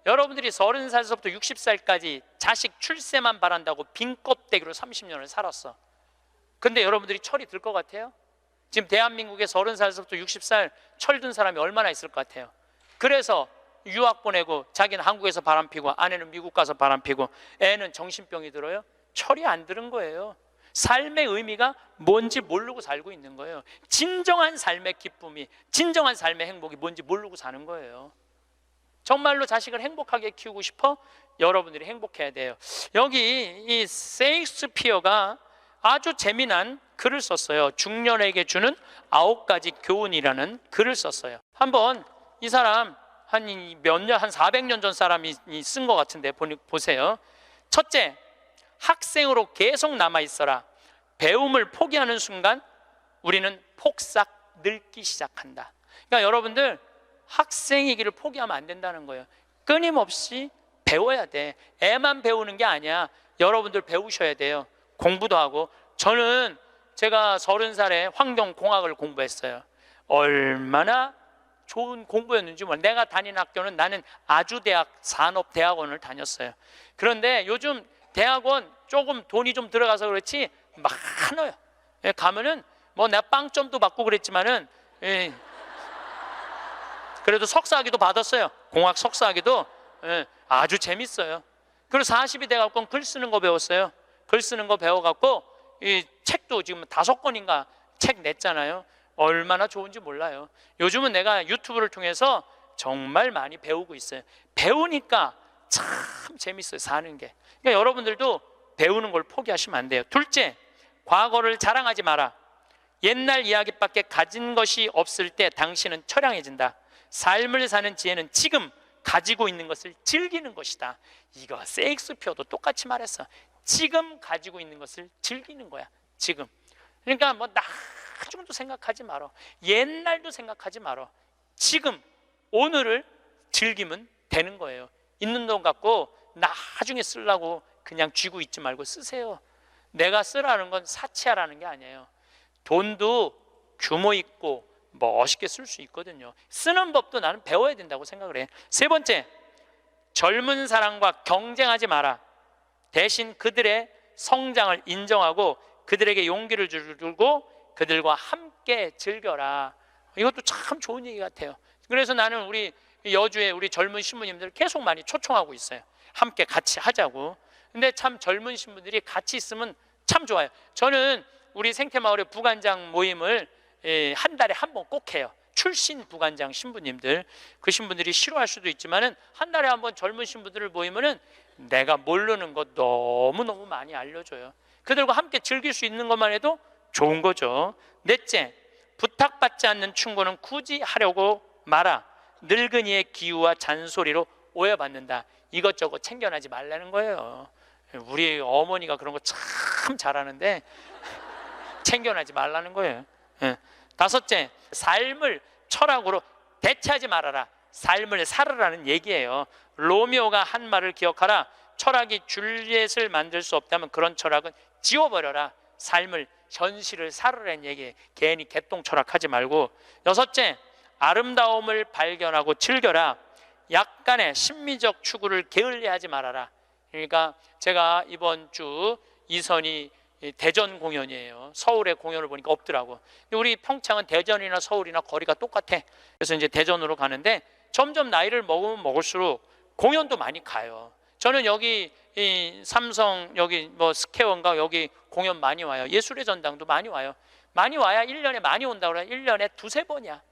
여러분들이 30살에서부터 60살까지 자식 출세만 바란다고 빈 껍데기로 30년을 살았어. 근데 여러분들이 철이 들 것 같아요? 지금 대한민국에 30살에서부터 60살 철든 사람이 얼마나 있을 것 같아요? 그래서 유학 보내고 자기는 한국에서 바람피고 아내는 미국 가서 바람피고 애는 정신병이 들어요? 철이 안 드는 거예요. 삶의 의미가 뭔지 모르고 살고 있는 거예요. 진정한 삶의 기쁨이, 진정한 삶의 행복이 뭔지 모르고 사는 거예요. 정말로 자식을 행복하게 키우고 싶어? 여러분들이 행복해야 돼요. 여기 이 세익스피어가 아주 재미난 글을 썼어요. 중년에게 주는 9가지 교훈이라는 글을 썼어요. 한번 이 사람 한 400년 전 사람이 쓴 것 같은데 보세요. 첫째, 학생으로 계속 남아 있어라. 배움을 포기하는 순간 우리는 폭삭 늙기 시작한다. 그러니까 여러분들 학생이기를 포기하면 안 된다는 거예요. 끊임없이 배워야 돼. 애만 배우는 게 아니야. 여러분들 배우셔야 돼요. 공부도 하고. 저는 제가 30살에 환경공학을 공부했어요. 얼마나 좋은 공부였는지 몰라요. 내가 다닌 학교는 나는 아주대학 산업대학원을 다녔어요. 그런데 요즘 대학원 조금 돈이 좀 들어가서 그렇지 많아요. 가면은 뭐 내가 빵점도 받고 그랬지만은 그래도 석사학위도 받았어요. 공학 석사학위도 아주 재밌어요. 그리고 40이 돼갖고 글 쓰는 거 배웠어요. 글 쓰는 거 배워갖고 이 책도 지금 5권인가 책 냈잖아요. 얼마나 좋은지 몰라요. 요즘은 내가 유튜브를 통해서 정말 많이 배우고 있어요. 배우니까 참 재밌어요, 사는 게. 그러니까 여러분들도 배우는 걸 포기하시면 안 돼요. 둘째, 과거를 자랑하지 마라. 옛날 이야기밖에 가진 것이 없을 때 당신은 처량해진다. 삶을 사는 지혜는 지금 가지고 있는 것을 즐기는 것이다. 이거 세익스피어도 똑같이 말했어. 지금 가지고 있는 것을 즐기는 거야. 지금. 그러니까 뭐 나중도 생각하지 말어. 옛날도 생각하지 말어. 지금 오늘을 즐기면 되는 거예요. 있는 돈 갖고 나중에 쓰려고 그냥 쥐고 있지 말고 쓰세요. 내가 쓰라는 건 사치하라는 게 아니에요. 돈도 규모 있고 멋있게 쓸 수 있거든요. 쓰는 법도 나는 배워야 된다고 생각을 해. 세 번째, 젊은 사람과 경쟁하지 마라. 대신 그들의 성장을 인정하고 그들에게 용기를 주고 그들과 함께 즐겨라. 이것도 참 좋은 얘기 같아요. 그래서 나는 우리 여주에 우리 젊은 신부님들 계속 많이 초청하고 있어요. 함께 같이 하자고. 근데 참 젊은 신부들이 같이 있으면 참 좋아요. 저는 우리 생태마을의 부관장 모임을 한 달에 한 번 꼭 해요. 출신 부관장 신부님들, 그 신부들이 싫어할 수도 있지만은 한 달에 한 번 젊은 신부들을 모이면은 내가 모르는 것 너무너무 많이 알려줘요. 그들과 함께 즐길 수 있는 것만 해도 좋은 거죠. 넷째, 부탁받지 않는 충고는 굳이 하려고 마라. 늙은이의 기우와 잔소리로 오해받는다. 이것저것 챙겨나지 말라는 거예요. 우리 어머니가 그런 거 참 잘하는데 챙겨나지 말라는 거예요. 다섯째, 삶을 철학으로 대체하지 말아라. 삶을 살으라는 얘기예요. 로미오가 한 말을 기억하라. 철학이 줄리엣을 만들 수 없다면 그런 철학은 지워버려라. 삶을, 현실을 살으라는 얘기예요. 괜히 개똥 철학하지 말고. 여섯째, 아름다움을 발견하고 즐겨라. 약간의 심미적 추구를 게을리하지 말아라. 그러니까 제가 이번 주 이선이 대전 공연이에요. 서울의 공연을 보니까 없더라고. 우리 평창은 대전이나 서울이나 거리가 똑같아. 그래서 이제 대전으로 가는데 점점 나이를 먹으면 먹을수록 공연도 많이 가요. 저는 여기 이 삼성 여기 뭐 스퀘어인가 여기 공연 많이 와요. 예술의 전당도 많이 와요. 많이 와야 1년에 많이 온다고 그래요. 1년에 두세 번이야.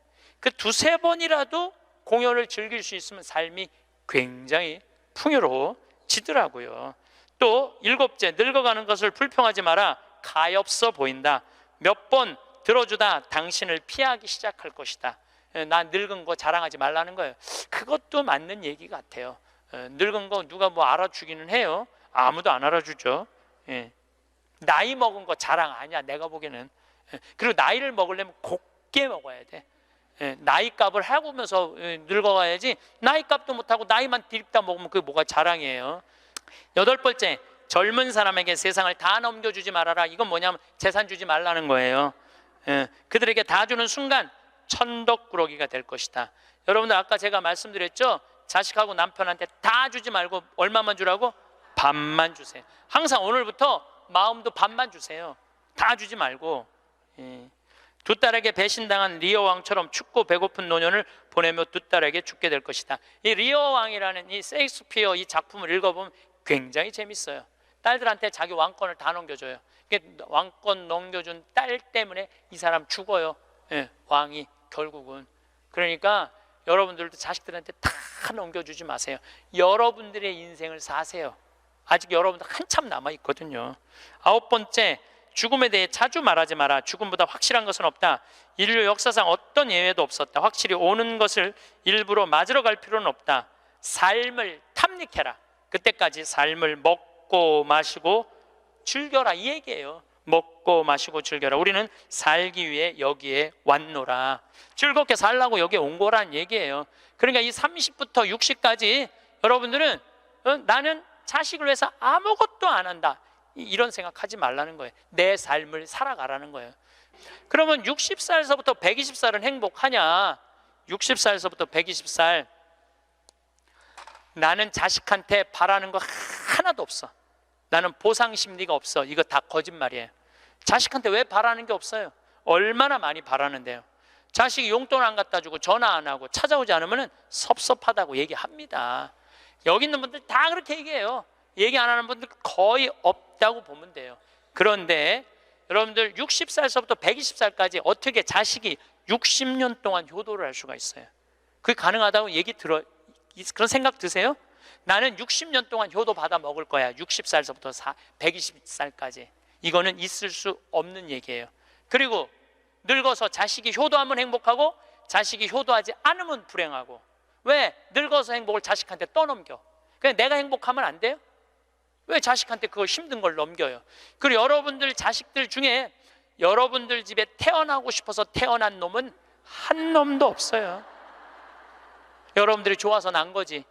그 두세 번이라도 공연을 즐길 수 있으면 삶이 굉장히 풍요로워지더라고요. 또 일곱째, 늙어가는 것을 불평하지 마라. 가엾어 보인다. 몇 번 들어주다 당신을 피하기 시작할 것이다. 나 늙은 거 자랑하지 말라는 거예요. 그것도 맞는 얘기 같아요. 늙은 거 누가 뭐 알아주기는 해요. 아무도 안 알아주죠. 나이 먹은 거 자랑 아니야, 내가 보기에는. 그리고 나이를 먹으려면 곱게 먹어야 돼. 나이값을 하고면서 늙어가야지. 나이값도 못하고 나이만 디립다 먹으면 그게 뭐가 자랑이에요. 여덟 번째, 젊은 사람에게 세상을 다 넘겨주지 말아라. 이건 뭐냐면 재산 주지 말라는 거예요. 그들에게 다 주는 순간 천덕꾸러기가 될 것이다. 여러분들 아까 제가 말씀드렸죠. 자식하고 남편한테 다 주지 말고 얼마만 주라고? 반만 주세요. 항상 오늘부터 마음도 반만 주세요. 다 주지 말고. 두 딸에게 배신당한 리어 왕처럼 춥고 배고픈 노년을 보내며 두 딸에게 죽게 될 것이다. 이 리어 왕이라는 이 셰익스피어 이 작품을 읽어보면 굉장히 재밌어요. 딸들한테 자기 왕권을 다 넘겨줘요. 왕권 넘겨준 딸 때문에 이 사람 죽어요. 왕이 결국은. 그러니까 여러분들도 자식들한테 다 넘겨주지 마세요. 여러분들의 인생을 사세요. 아직 여러분들 한참 남아있거든요. 아홉 번째, 죽음에 대해 자주 말하지 마라. 죽음보다 확실한 것은 없다. 인류 역사상 어떤 예외도 없었다. 확실히 오는 것을 일부러 맞으러 갈 필요는 없다. 삶을 탐닉해라. 그때까지 삶을 먹고 먹고 마시고 즐겨라 이 얘기예요. 먹고 마시고 즐겨라. 우리는 살기 위해 여기에 왔노라. 즐겁게 살라고 여기에 온 거란 얘기예요. 그러니까 이 30부터 60까지 여러분들은 나는 자식을 위해서 아무것도 안 한다, 이런 생각하지 말라는 거예요. 내 삶을 살아가라는 거예요. 그러면 60살서부터 120살은 행복하냐? 60살서부터 120살 나는 자식한테 바라는 거 하나도 없어. 나는 보상 심리가 없어. 이거 다 거짓말이에요. 자식한테 왜 바라는 게 없어요? 얼마나 많이 바라는데요. 자식이 용돈 안 갖다 주고 전화 안 하고 찾아오지 않으면 섭섭하다고 얘기합니다. 여기 있는 분들 다 그렇게 얘기해요. 얘기 안 하는 분들 거의 없다고 보면 돼요. 그런데 여러분들 60살서부터 120살까지 어떻게 자식이 60년 동안 효도를 할 수가 있어요? 그게 가능하다고 그런 생각 드세요? 나는 60년 동안 효도 받아 먹을 거야. 60살서부터 120살까지. 이거는 있을 수 없는 얘기예요. 그리고 늙어서 자식이 효도하면 행복하고 자식이 효도하지 않으면 불행하고. 왜? 늙어서 행복을 자식한테 떠넘겨. 그냥 내가 행복하면 안 돼요? 왜 자식한테 그거 힘든 걸 넘겨요? 그리고 여러분들 자식들 중에 여러분들 집에 태어나고 싶어서 태어난 놈은 한 놈도 없어요. 여러분들이 좋아서 난 거지.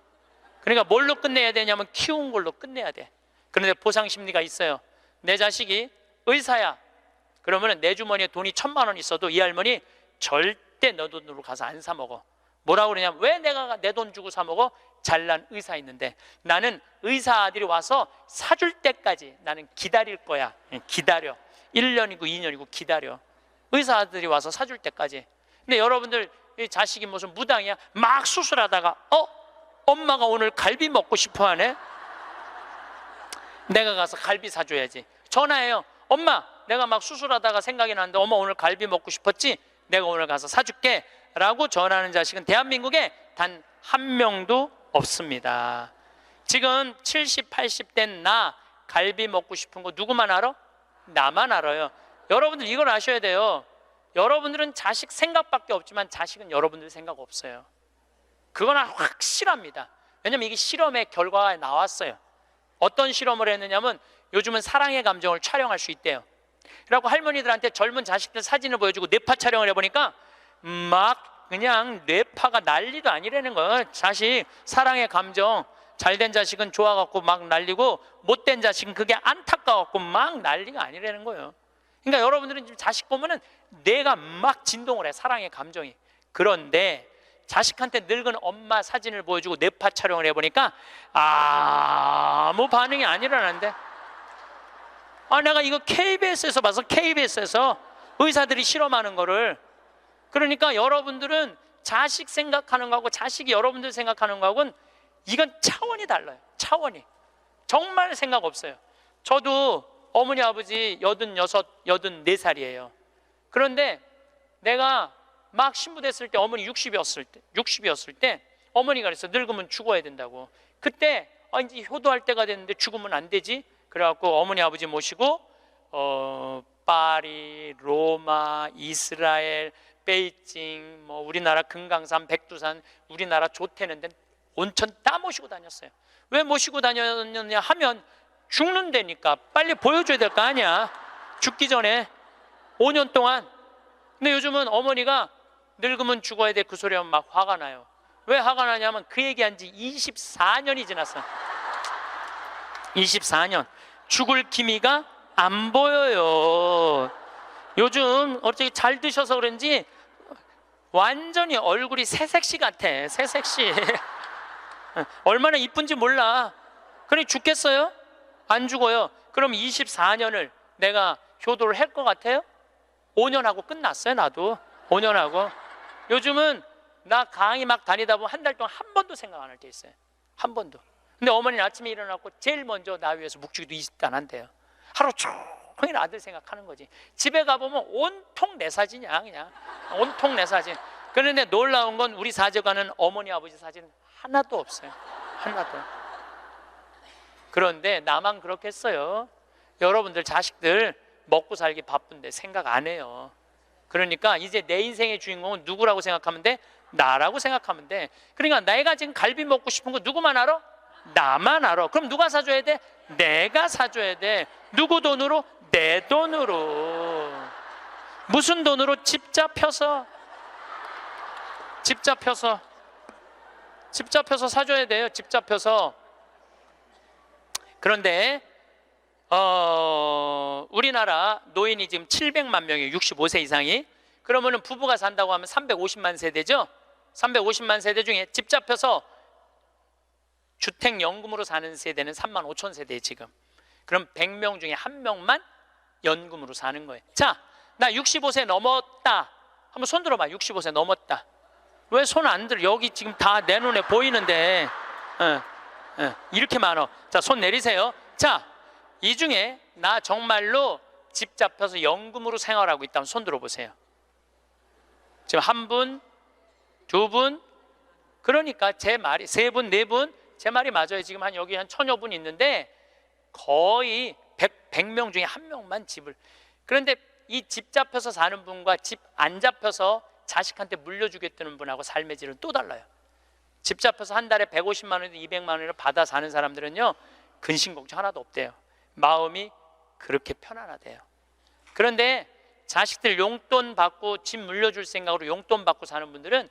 그러니까 뭘로 끝내야 되냐면 키운 걸로 끝내야 돼. 그런데 보상 심리가 있어요. 내 자식이 의사야. 그러면 내 주머니에 돈이 1,000만 원 있어도 이 할머니 절대 너 돈으로 가서 안 사 먹어. 뭐라고 그러냐면 왜 내가 내 돈 주고 사 먹어? 잘난 의사 있는데. 나는 의사 아들이 와서 사줄 때까지 나는 기다릴 거야. 기다려. 1년이고 2년이고 기다려. 의사 아들이 와서 사줄 때까지. 근데 여러분들 자식이 무슨 무당이야? 막 수술하다가 엄마가 오늘 갈비 먹고 싶어 하네? 내가 가서 갈비 사줘야지. 전화해요. 엄마, 내가 막 수술하다가 생각이 나는데 엄마 오늘 갈비 먹고 싶었지? 내가 오늘 가서 사줄게 라고 전화하는 자식은 대한민국에 단 한 명도 없습니다. 지금 70, 80된 나 갈비 먹고 싶은 거 누구만 알아? 나만 알아요. 여러분들 이걸 아셔야 돼요. 여러분들은 자식 생각밖에 없지만 자식은 여러분들 생각 없어요. 그건 확실합니다. 왜냐면 이게 실험의 결과가 나왔어요. 어떤 실험을 했느냐면 요즘은 사랑의 감정을 촬영할 수 있대요. 그래갖고 할머니들한테 젊은 자식들 사진을 보여주고 뇌파 촬영을 해보니까 막 그냥 뇌파가 난리도 아니라는 거예요. 자식 사랑의 감정, 잘된 자식은 좋아갖고 막 난리고 못된 자식은 그게 안타까워갖고 막 난리가 아니라는 거예요. 그러니까 여러분들은 지금 자식 보면은 뇌가 막 진동을 해, 사랑의 감정이. 그런데 자식한테 늙은 엄마 사진을 보여주고 뇌파 촬영을 해보니까 아무 반응이 안 일어나는데. 내가 이거 KBS에서 봐서, KBS에서 의사들이 실험하는 거를. 그러니까 여러분들은 자식 생각하는 거하고 자식이 여러분들 생각하는 거하고는 이건 차원이 달라요. 차원이 정말 생각 없어요. 저도 어머니 아버지 86, 84살이에요 그런데 내가 막 신부됐을 때 어머니 60이었을 때 어머니가 그랬어. 늙으면 죽어야 된다고. 그때 이제 효도할 때가 됐는데 죽으면 안 되지. 그래갖고 어머니 아버지 모시고 파리, 로마, 이스라엘, 베이징, 우리나라 금강산, 백두산, 우리나라 좋대는 데 온천 다 모시고 다녔어요. 왜 모시고 다녔냐 하면 죽는다니까. 빨리 보여줘야 될 거 아니야, 죽기 전에 5년 동안. 근데 요즘은 어머니가 늙으면 죽어야 돼 그 소리 하면 막 화가 나요. 왜 화가 나냐면 그 얘기한 지 24년이 지났어. 24년 죽을 기미가 안 보여요. 요즘 어떻게 잘 드셔서 그런지 완전히 얼굴이 새색시 같아. 새색시. 얼마나 이쁜지 몰라. 그러니 죽겠어요? 안 죽어요. 그럼 24년을 내가 효도를 할 것 같아요? 5년 하고 끝났어요. 나도 5년 하고. 요즘은 나 강의 막 다니다 보면 한 달 동안 한 번도 생각 안 할 때 있어요. 한 번도. 근데 어머니는 아침에 일어나고 제일 먼저 나 위해서 묵주기도 20단 한대요. 하루 종일 아들 생각하는 거지. 집에 가보면 온통 내 사진이야. 그냥 온통 내 사진. 그런데 놀라운 건 우리 사제관은 어머니 아버지 사진 하나도 없어요. 하나도. 그런데 나만 그렇겠어요? 여러분들 자식들 먹고 살기 바쁜데 생각 안 해요. 그러니까 이제 내 인생의 주인공은 누구라고 생각하면 돼? 나라고 생각하면 돼. 그러니까 내가 지금 갈비 먹고 싶은 거 누구만 알아? 나만 알아. 그럼 누가 사줘야 돼? 내가 사줘야 돼. 누구 돈으로? 내 돈으로. 무슨 돈으로? 집 잡혀서 사줘야 돼요. 집 잡혀서. 그런데 우리나라 노인이 지금 700만 명이에요. 65세 이상이. 그러면은 부부가 산다고 하면 350만 세대죠. 350만 세대 중에 집 잡혀서 주택연금으로 사는 세대는 3만 5천 세대에 지금. 그럼 100명 중에 1명만 연금으로 사는 거예요. 자, 나 65세 넘었다. 한번 손 들어봐. 65세 넘었다. 왜 손 안 들어? 여기 지금 다 내 눈에 보이는데 이렇게 많어. 자, 손 내리세요. 자, 이 중에 나 정말로 집 잡혀서 연금으로 생활하고 있다면 손 들어보세요. 지금 한 분, 두 분, 그러니까 제 말이 세 분, 네 분, 제 말이 맞아요. 지금 여기 한 1000여 분 있는데 거의 100명 중에 1명만 집을. 그런데 이 집 잡혀서 사는 분과 집 안 잡혀서 자식한테 물려주겠다는 분하고 삶의 질은 또 달라요. 집 잡혀서 한 달에 150만 원에서 200만 원을 받아 사는 사람들은요, 근심 걱정 하나도 없대요. 마음이 그렇게 편안하대요. 그런데 자식들 용돈 받고 집 물려줄 생각으로 용돈 받고 사는 분들은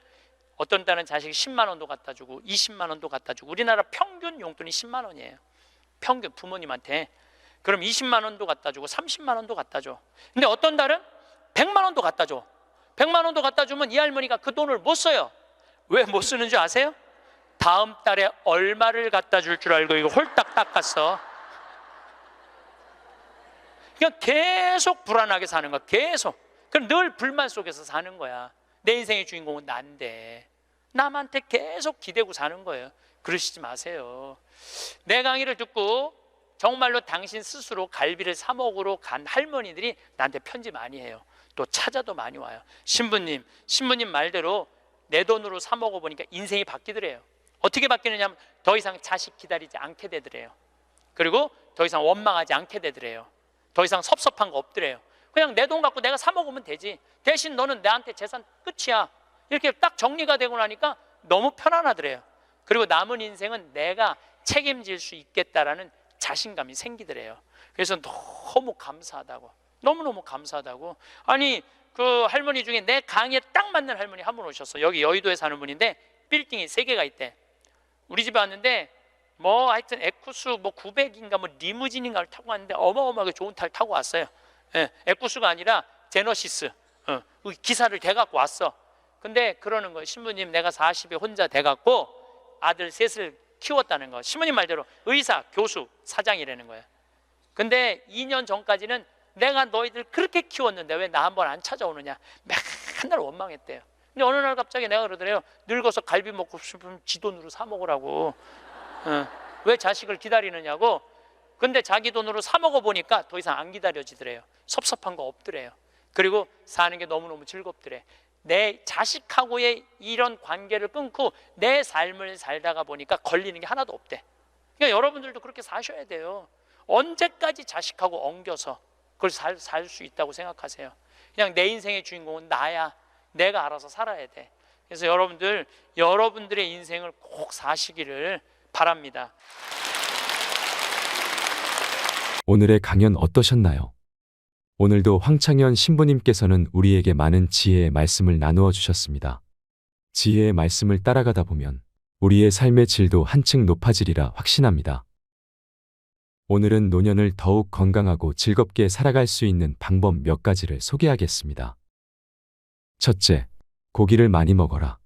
어떤 달은 자식이 10만 원도 갖다 주고 20만 원도 갖다 주고. 우리나라 평균 용돈이 10만 원이에요. 평균 부모님한테. 그럼 20만 원도 갖다 주고 30만 원도 갖다 줘. 근데 어떤 달은 100만 원도 갖다 줘. 100만 원도 갖다 주면 이 할머니가 그 돈을 못 써요. 왜 못 쓰는 줄 아세요? 다음 달에 얼마를 갖다 줄 줄 알고 이거 홀딱 닦았어. 그냥 계속 불안하게 사는 거야. 계속. 그럼 늘 불만 속에서 사는 거야. 내 인생의 주인공은 난데 남한테 계속 기대고 사는 거예요. 그러시지 마세요. 내 강의를 듣고 정말로 당신 스스로 갈비를 사 먹으러 간 할머니들이 나한테 편지 많이 해요. 또 찾아도 많이 와요. 신부님 말대로 내 돈으로 사 먹어보니까 인생이 바뀌더래요. 어떻게 바뀌느냐면 더 이상 자식 기다리지 않게 되더래요. 그리고 더 이상 원망하지 않게 되더래요. 더 이상 섭섭한 거 없더래요. 그냥 내 돈 갖고 내가 사 먹으면 되지. 대신 너는 나한테 재산 끝이야. 이렇게 딱 정리가 되고 나니까 너무 편안하더래요. 그리고 남은 인생은 내가 책임질 수 있겠다라는 자신감이 생기더래요. 그래서 너무 감사하다고. 너무너무 감사하다고. 아니, 그 할머니 중에 내 강의에 딱 맞는 할머니 한 분 오셨어. 여기 여의도에 사는 분인데 빌딩이 3개가 있대. 우리 집에 왔는데 뭐 하여튼 에쿠스 뭐 900인가 뭐 리무진인가를 타고 왔는데 어마어마하게 좋은 차를 타고 왔어요. 예, 에쿠스가 아니라 제너시스. 기사를 대갖고 왔어. 근데 그러는 거예요. 신부님, 내가 40에 혼자 대갖고 아들 셋을 키웠다는 거. 신부님 말대로 의사, 교수, 사장이라는 거예요. 근데 2년 전까지는 내가 너희들 그렇게 키웠는데 왜 나 한번 안 찾아오느냐, 맨날 원망했대요. 근데 어느 날 갑자기 내가 그러더래요. 늙어서 갈비 먹고 싶으면 지 돈으로 사 먹으라고. 왜 자식을 기다리느냐고. 근데 자기 돈으로 사 먹어보니까 더 이상 안 기다려지더래요. 섭섭한 거 없더래요. 그리고 사는 게 너무너무 즐겁더래. 내 자식하고의 이런 관계를 끊고 내 삶을 살다가 보니까 걸리는 게 하나도 없대. 그러니까 여러분들도 그렇게 사셔야 돼요. 언제까지 자식하고 엉겨서 그걸 살 수 있다고 생각하세요? 그냥 내 인생의 주인공은 나야. 내가 알아서 살아야 돼. 그래서 여러분들의 인생을 꼭 사시기를 바랍니다. 오늘의 강연 어떠셨나요? 오늘도 황창현 신부님께서는 우리에게 많은 지혜의 말씀을 나누어 주셨습니다. 지혜의 말씀을 따라가다 보면 우리의 삶의 질도 한층 높아지리라 확신합니다. 오늘은 노년을 더욱 건강하고 즐겁게 살아갈 수 있는 방법 몇 가지를 소개하겠습니다. 첫째, 고기를 많이 먹어라.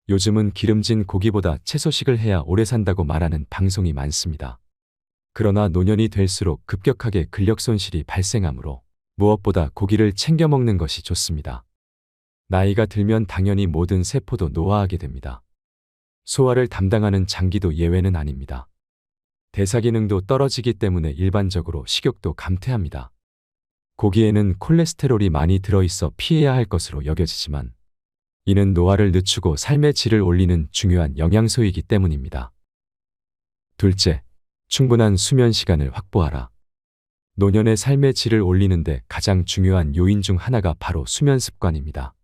요즘은 기름진 고기보다 채소식을 해야 오래 산다고 말하는 방송이 많습니다. 그러나 노년이 될수록 급격하게 근력 손실이 발생하므로 무엇보다 고기를 챙겨 먹는 것이 좋습니다. 나이가 들면 당연히 모든 세포도 노화하게 됩니다. 소화를 담당하는 장기도 예외는 아닙니다. 대사 기능도 떨어지기 때문에 일반적으로 식욕도 감퇴합니다. 고기에는 콜레스테롤이 많이 들어있어 피해야 할 것으로 여겨지지만 이는 노화를 늦추고 삶의 질을 올리는 중요한 영양소이기 때문입니다. 둘째, 충분한 수면 시간을 확보하라. 노년의 삶의 질을 올리는데 가장 중요한 요인 중 하나가 바로 수면 습관입니다.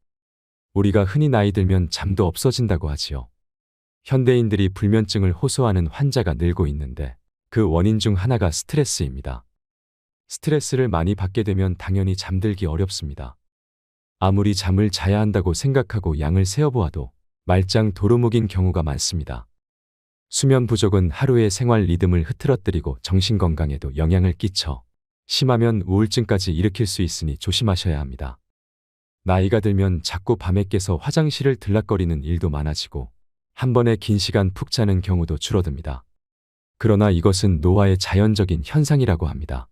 우리가 흔히 나이 들면 잠도 없어진다고 하지요. 현대인들이 불면증을 호소하는 환자가 늘고 있는데 그 원인 중 하나가 스트레스입니다. 스트레스를 많이 받게 되면 당연히 잠들기 어렵습니다. 아무리 잠을 자야 한다고 생각하고 양을 세어보아도 말짱 도루묵인 경우가 많습니다. 수면 부족은 하루의 생활 리듬을 흐트러뜨리고 정신 건강에도 영향을 끼쳐 심하면 우울증까지 일으킬 수 있으니 조심하셔야 합니다. 나이가 들면 자꾸 밤에 깨서 화장실을 들락거리는 일도 많아지고 한 번에 긴 시간 푹 자는 경우도 줄어듭니다. 그러나 이것은 노화의 자연적인 현상이라고 합니다.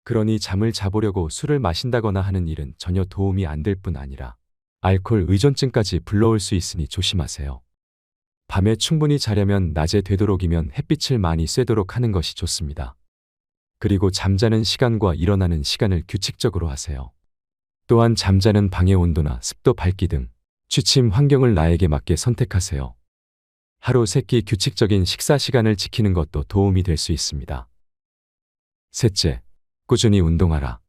그러니 잠을 자보려고 술을 마신다거나 하는 일은 전혀 도움이 안 될 뿐 아니라 알코올 의존증까지 불러올 수 있으니 조심하세요. 밤에 충분히 자려면 낮에 되도록이면 햇빛을 많이 쐬도록 하는 것이 좋습니다. 그리고 잠자는 시간과 일어나는 시간을 규칙적으로 하세요. 또한 잠자는 방의 온도나 습도, 밝기 등 취침 환경을 나에게 맞게 선택하세요. 하루 3끼 규칙적인 식사 시간을 지키는 것도 도움이 될 수 있습니다. 셋째, 꾸준히 운동하라.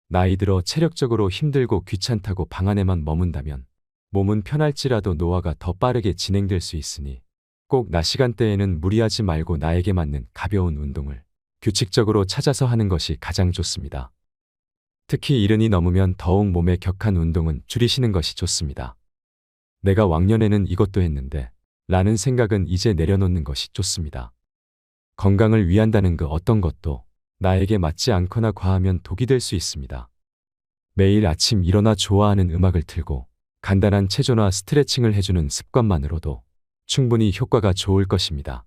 나이 들어 체력적으로 힘들고 귀찮다고 방 안에만 머문다면 몸은 편할지라도 노화가 더 빠르게 진행될 수 있으니 꼭 낮 시간대에는 무리하지 말고 나에게 맞는 가벼운 운동을 규칙적으로 찾아서 하는 것이 가장 좋습니다. 특히 70이 넘으면 더욱 몸에 격한 운동은 줄이시는 것이 좋습니다. 내가 왕년에는 이것도 했는데 라는 생각은 이제 내려놓는 것이 좋습니다. 건강을 위한다는 그 어떤 것도 나에게 맞지 않거나 과하면 독이 될 수 있습니다. 매일 아침 일어나 좋아하는 음악을 틀고 간단한 체조나 스트레칭을 해주는 습관만으로도 충분히 효과가 좋을 것입니다.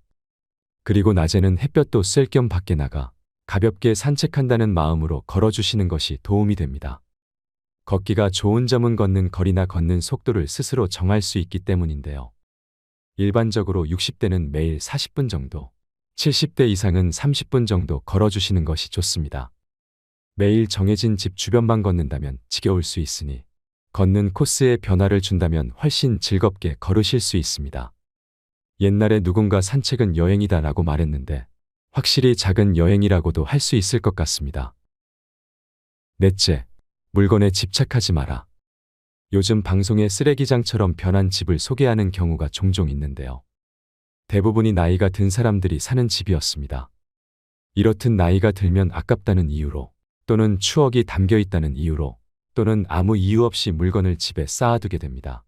그리고 낮에는 햇볕도 쐴 겸 밖에 나가 가볍게 산책한다는 마음으로 걸어주시는 것이 도움이 됩니다. 걷기가 좋은 점은 걷는 거리나 걷는 속도를 스스로 정할 수 있기 때문인데요. 일반적으로 60대는 매일 40분 정도, 70대 이상은 30분 정도 걸어주시는 것이 좋습니다. 매일 정해진 집 주변만 걷는다면 지겨울 수 있으니 걷는 코스에 변화를 준다면 훨씬 즐겁게 걸으실 수 있습니다. 옛날에 누군가 산책은 여행이다 라고 말했는데 확실히 작은 여행이라고도 할 수 있을 것 같습니다. 넷째, 물건에 집착하지 마라. 요즘 방송에 쓰레기장처럼 변한 집을 소개하는 경우가 종종 있는데요. 대부분이 나이가 든 사람들이 사는 집이었습니다. 이렇듯 나이가 들면 아깝다는 이유로 또는 추억이 담겨 있다는 이유로 또는 아무 이유 없이 물건을 집에 쌓아두게 됩니다.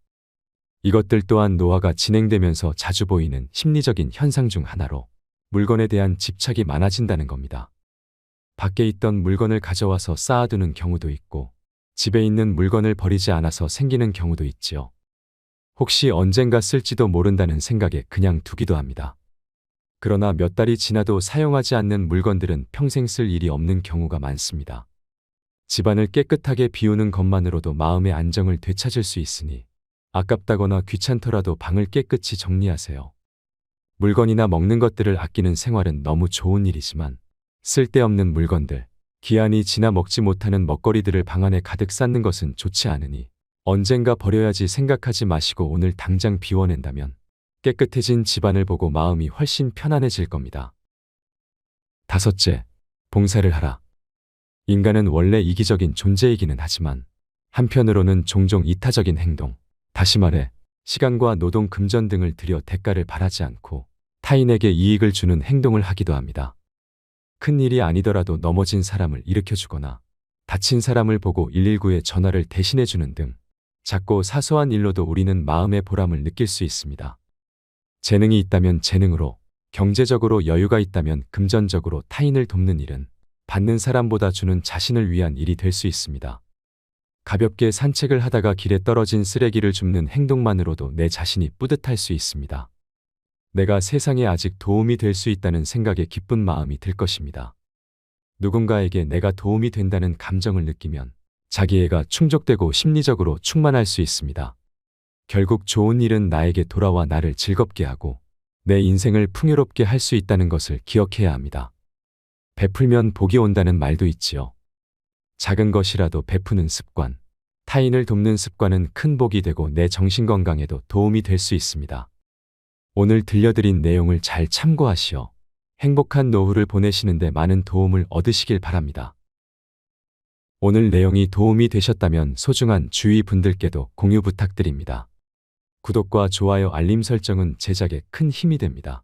이것들 또한 노화가 진행되면서 자주 보이는 심리적인 현상 중 하나로 물건에 대한 집착이 많아진다는 겁니다. 밖에 있던 물건을 가져와서 쌓아두는 경우도 있고 집에 있는 물건을 버리지 않아서 생기는 경우도 있지요. 혹시 언젠가 쓸지도 모른다는 생각에 그냥 두기도 합니다. 그러나 몇 달이 지나도 사용하지 않는 물건들은 평생 쓸 일이 없는 경우가 많습니다. 집안을 깨끗하게 비우는 것만으로도 마음의 안정을 되찾을 수 있으니 아깝다거나 귀찮더라도 방을 깨끗이 정리하세요. 물건이나 먹는 것들을 아끼는 생활은 너무 좋은 일이지만 쓸데없는 물건들, 기한이 지나 먹지 못하는 먹거리들을 방 안에 가득 쌓는 것은 좋지 않으니 언젠가 버려야지 생각하지 마시고 오늘 당장 비워낸다면 깨끗해진 집안을 보고 마음이 훨씬 편안해질 겁니다. 다섯째, 봉사를 하라. 인간은 원래 이기적인 존재이기는 하지만 한편으로는 종종 이타적인 행동, 다시 말해 시간과 노동, 금전 등을 들여 대가를 바라지 않고 타인에게 이익을 주는 행동을 하기도 합니다. 큰 일이 아니더라도 넘어진 사람을 일으켜주거나 다친 사람을 보고 119에 전화를 대신해주는 등 작고 사소한 일로도 우리는 마음의 보람을 느낄 수 있습니다. 재능이 있다면 재능으로, 경제적으로 여유가 있다면 금전적으로 타인을 돕는 일은 받는 사람보다 주는 자신을 위한 일이 될 수 있습니다. 가볍게 산책을 하다가 길에 떨어진 쓰레기를 줍는 행동만으로도 내 자신이 뿌듯할 수 있습니다. 내가 세상에 아직 도움이 될 수 있다는 생각에 기쁜 마음이 들 것입니다. 누군가에게 내가 도움이 된다는 감정을 느끼면 자기애가 충족되고 심리적으로 충만할 수 있습니다. 결국 좋은 일은 나에게 돌아와 나를 즐겁게 하고 내 인생을 풍요롭게 할 수 있다는 것을 기억해야 합니다. 베풀면 복이 온다는 말도 있지요. 작은 것이라도 베푸는 습관, 타인을 돕는 습관은 큰 복이 되고 내 정신건강에도 도움이 될 수 있습니다. 오늘 들려드린 내용을 잘 참고하시어 행복한 노후를 보내시는데 많은 도움을 얻으시길 바랍니다. 오늘 내용이 도움이 되셨다면 소중한 주위 분들께도 공유 부탁드립니다. 구독과 좋아요, 알림 설정은 제작에 큰 힘이 됩니다.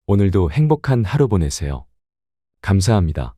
오늘도 행복한 하루 보내세요. 감사합니다.